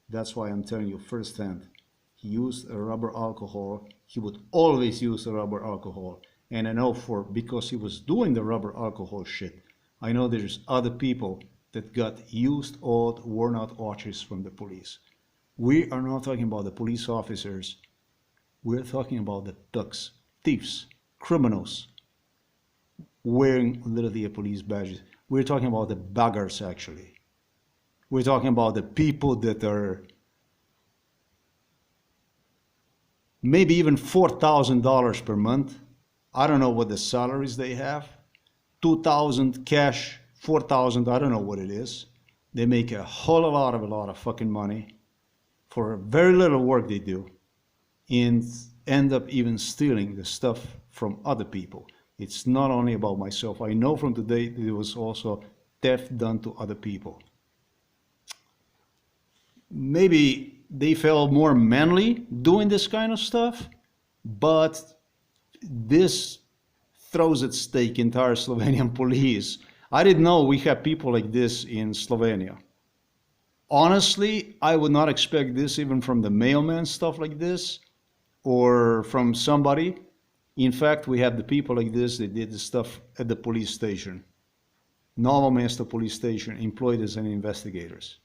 That's why I'm telling you firsthand. He used a rubber alcohol. He would always use a rubber alcohol. And I know because he was doing the rubber alcohol shit, I know there's other people that got used old, worn out watches from the police. We are not talking about the police officers. We're talking about the thugs, thieves, criminals, wearing literally a police badges. We're talking about the beggars, actually. We're talking about the people that are maybe even $4,000 per month. I don't know what the salaries they have. 2,000 cash, 4,000, I don't know what it is. They make a lot of fucking money for very little work they do, and end up even stealing the stuff from other people. It's not only about myself. I know from today that it was also theft done to other people. Maybe they felt more manly doing this kind of stuff, but this throws at stake entire Slovenian police. I didn't know we have people like this in Slovenia. Honestly, I would not expect this even from the mailman, stuff like this, or from somebody. In fact, we have the people like this that did the stuff at the police station. Novo Mesto police station, employed as an investigators.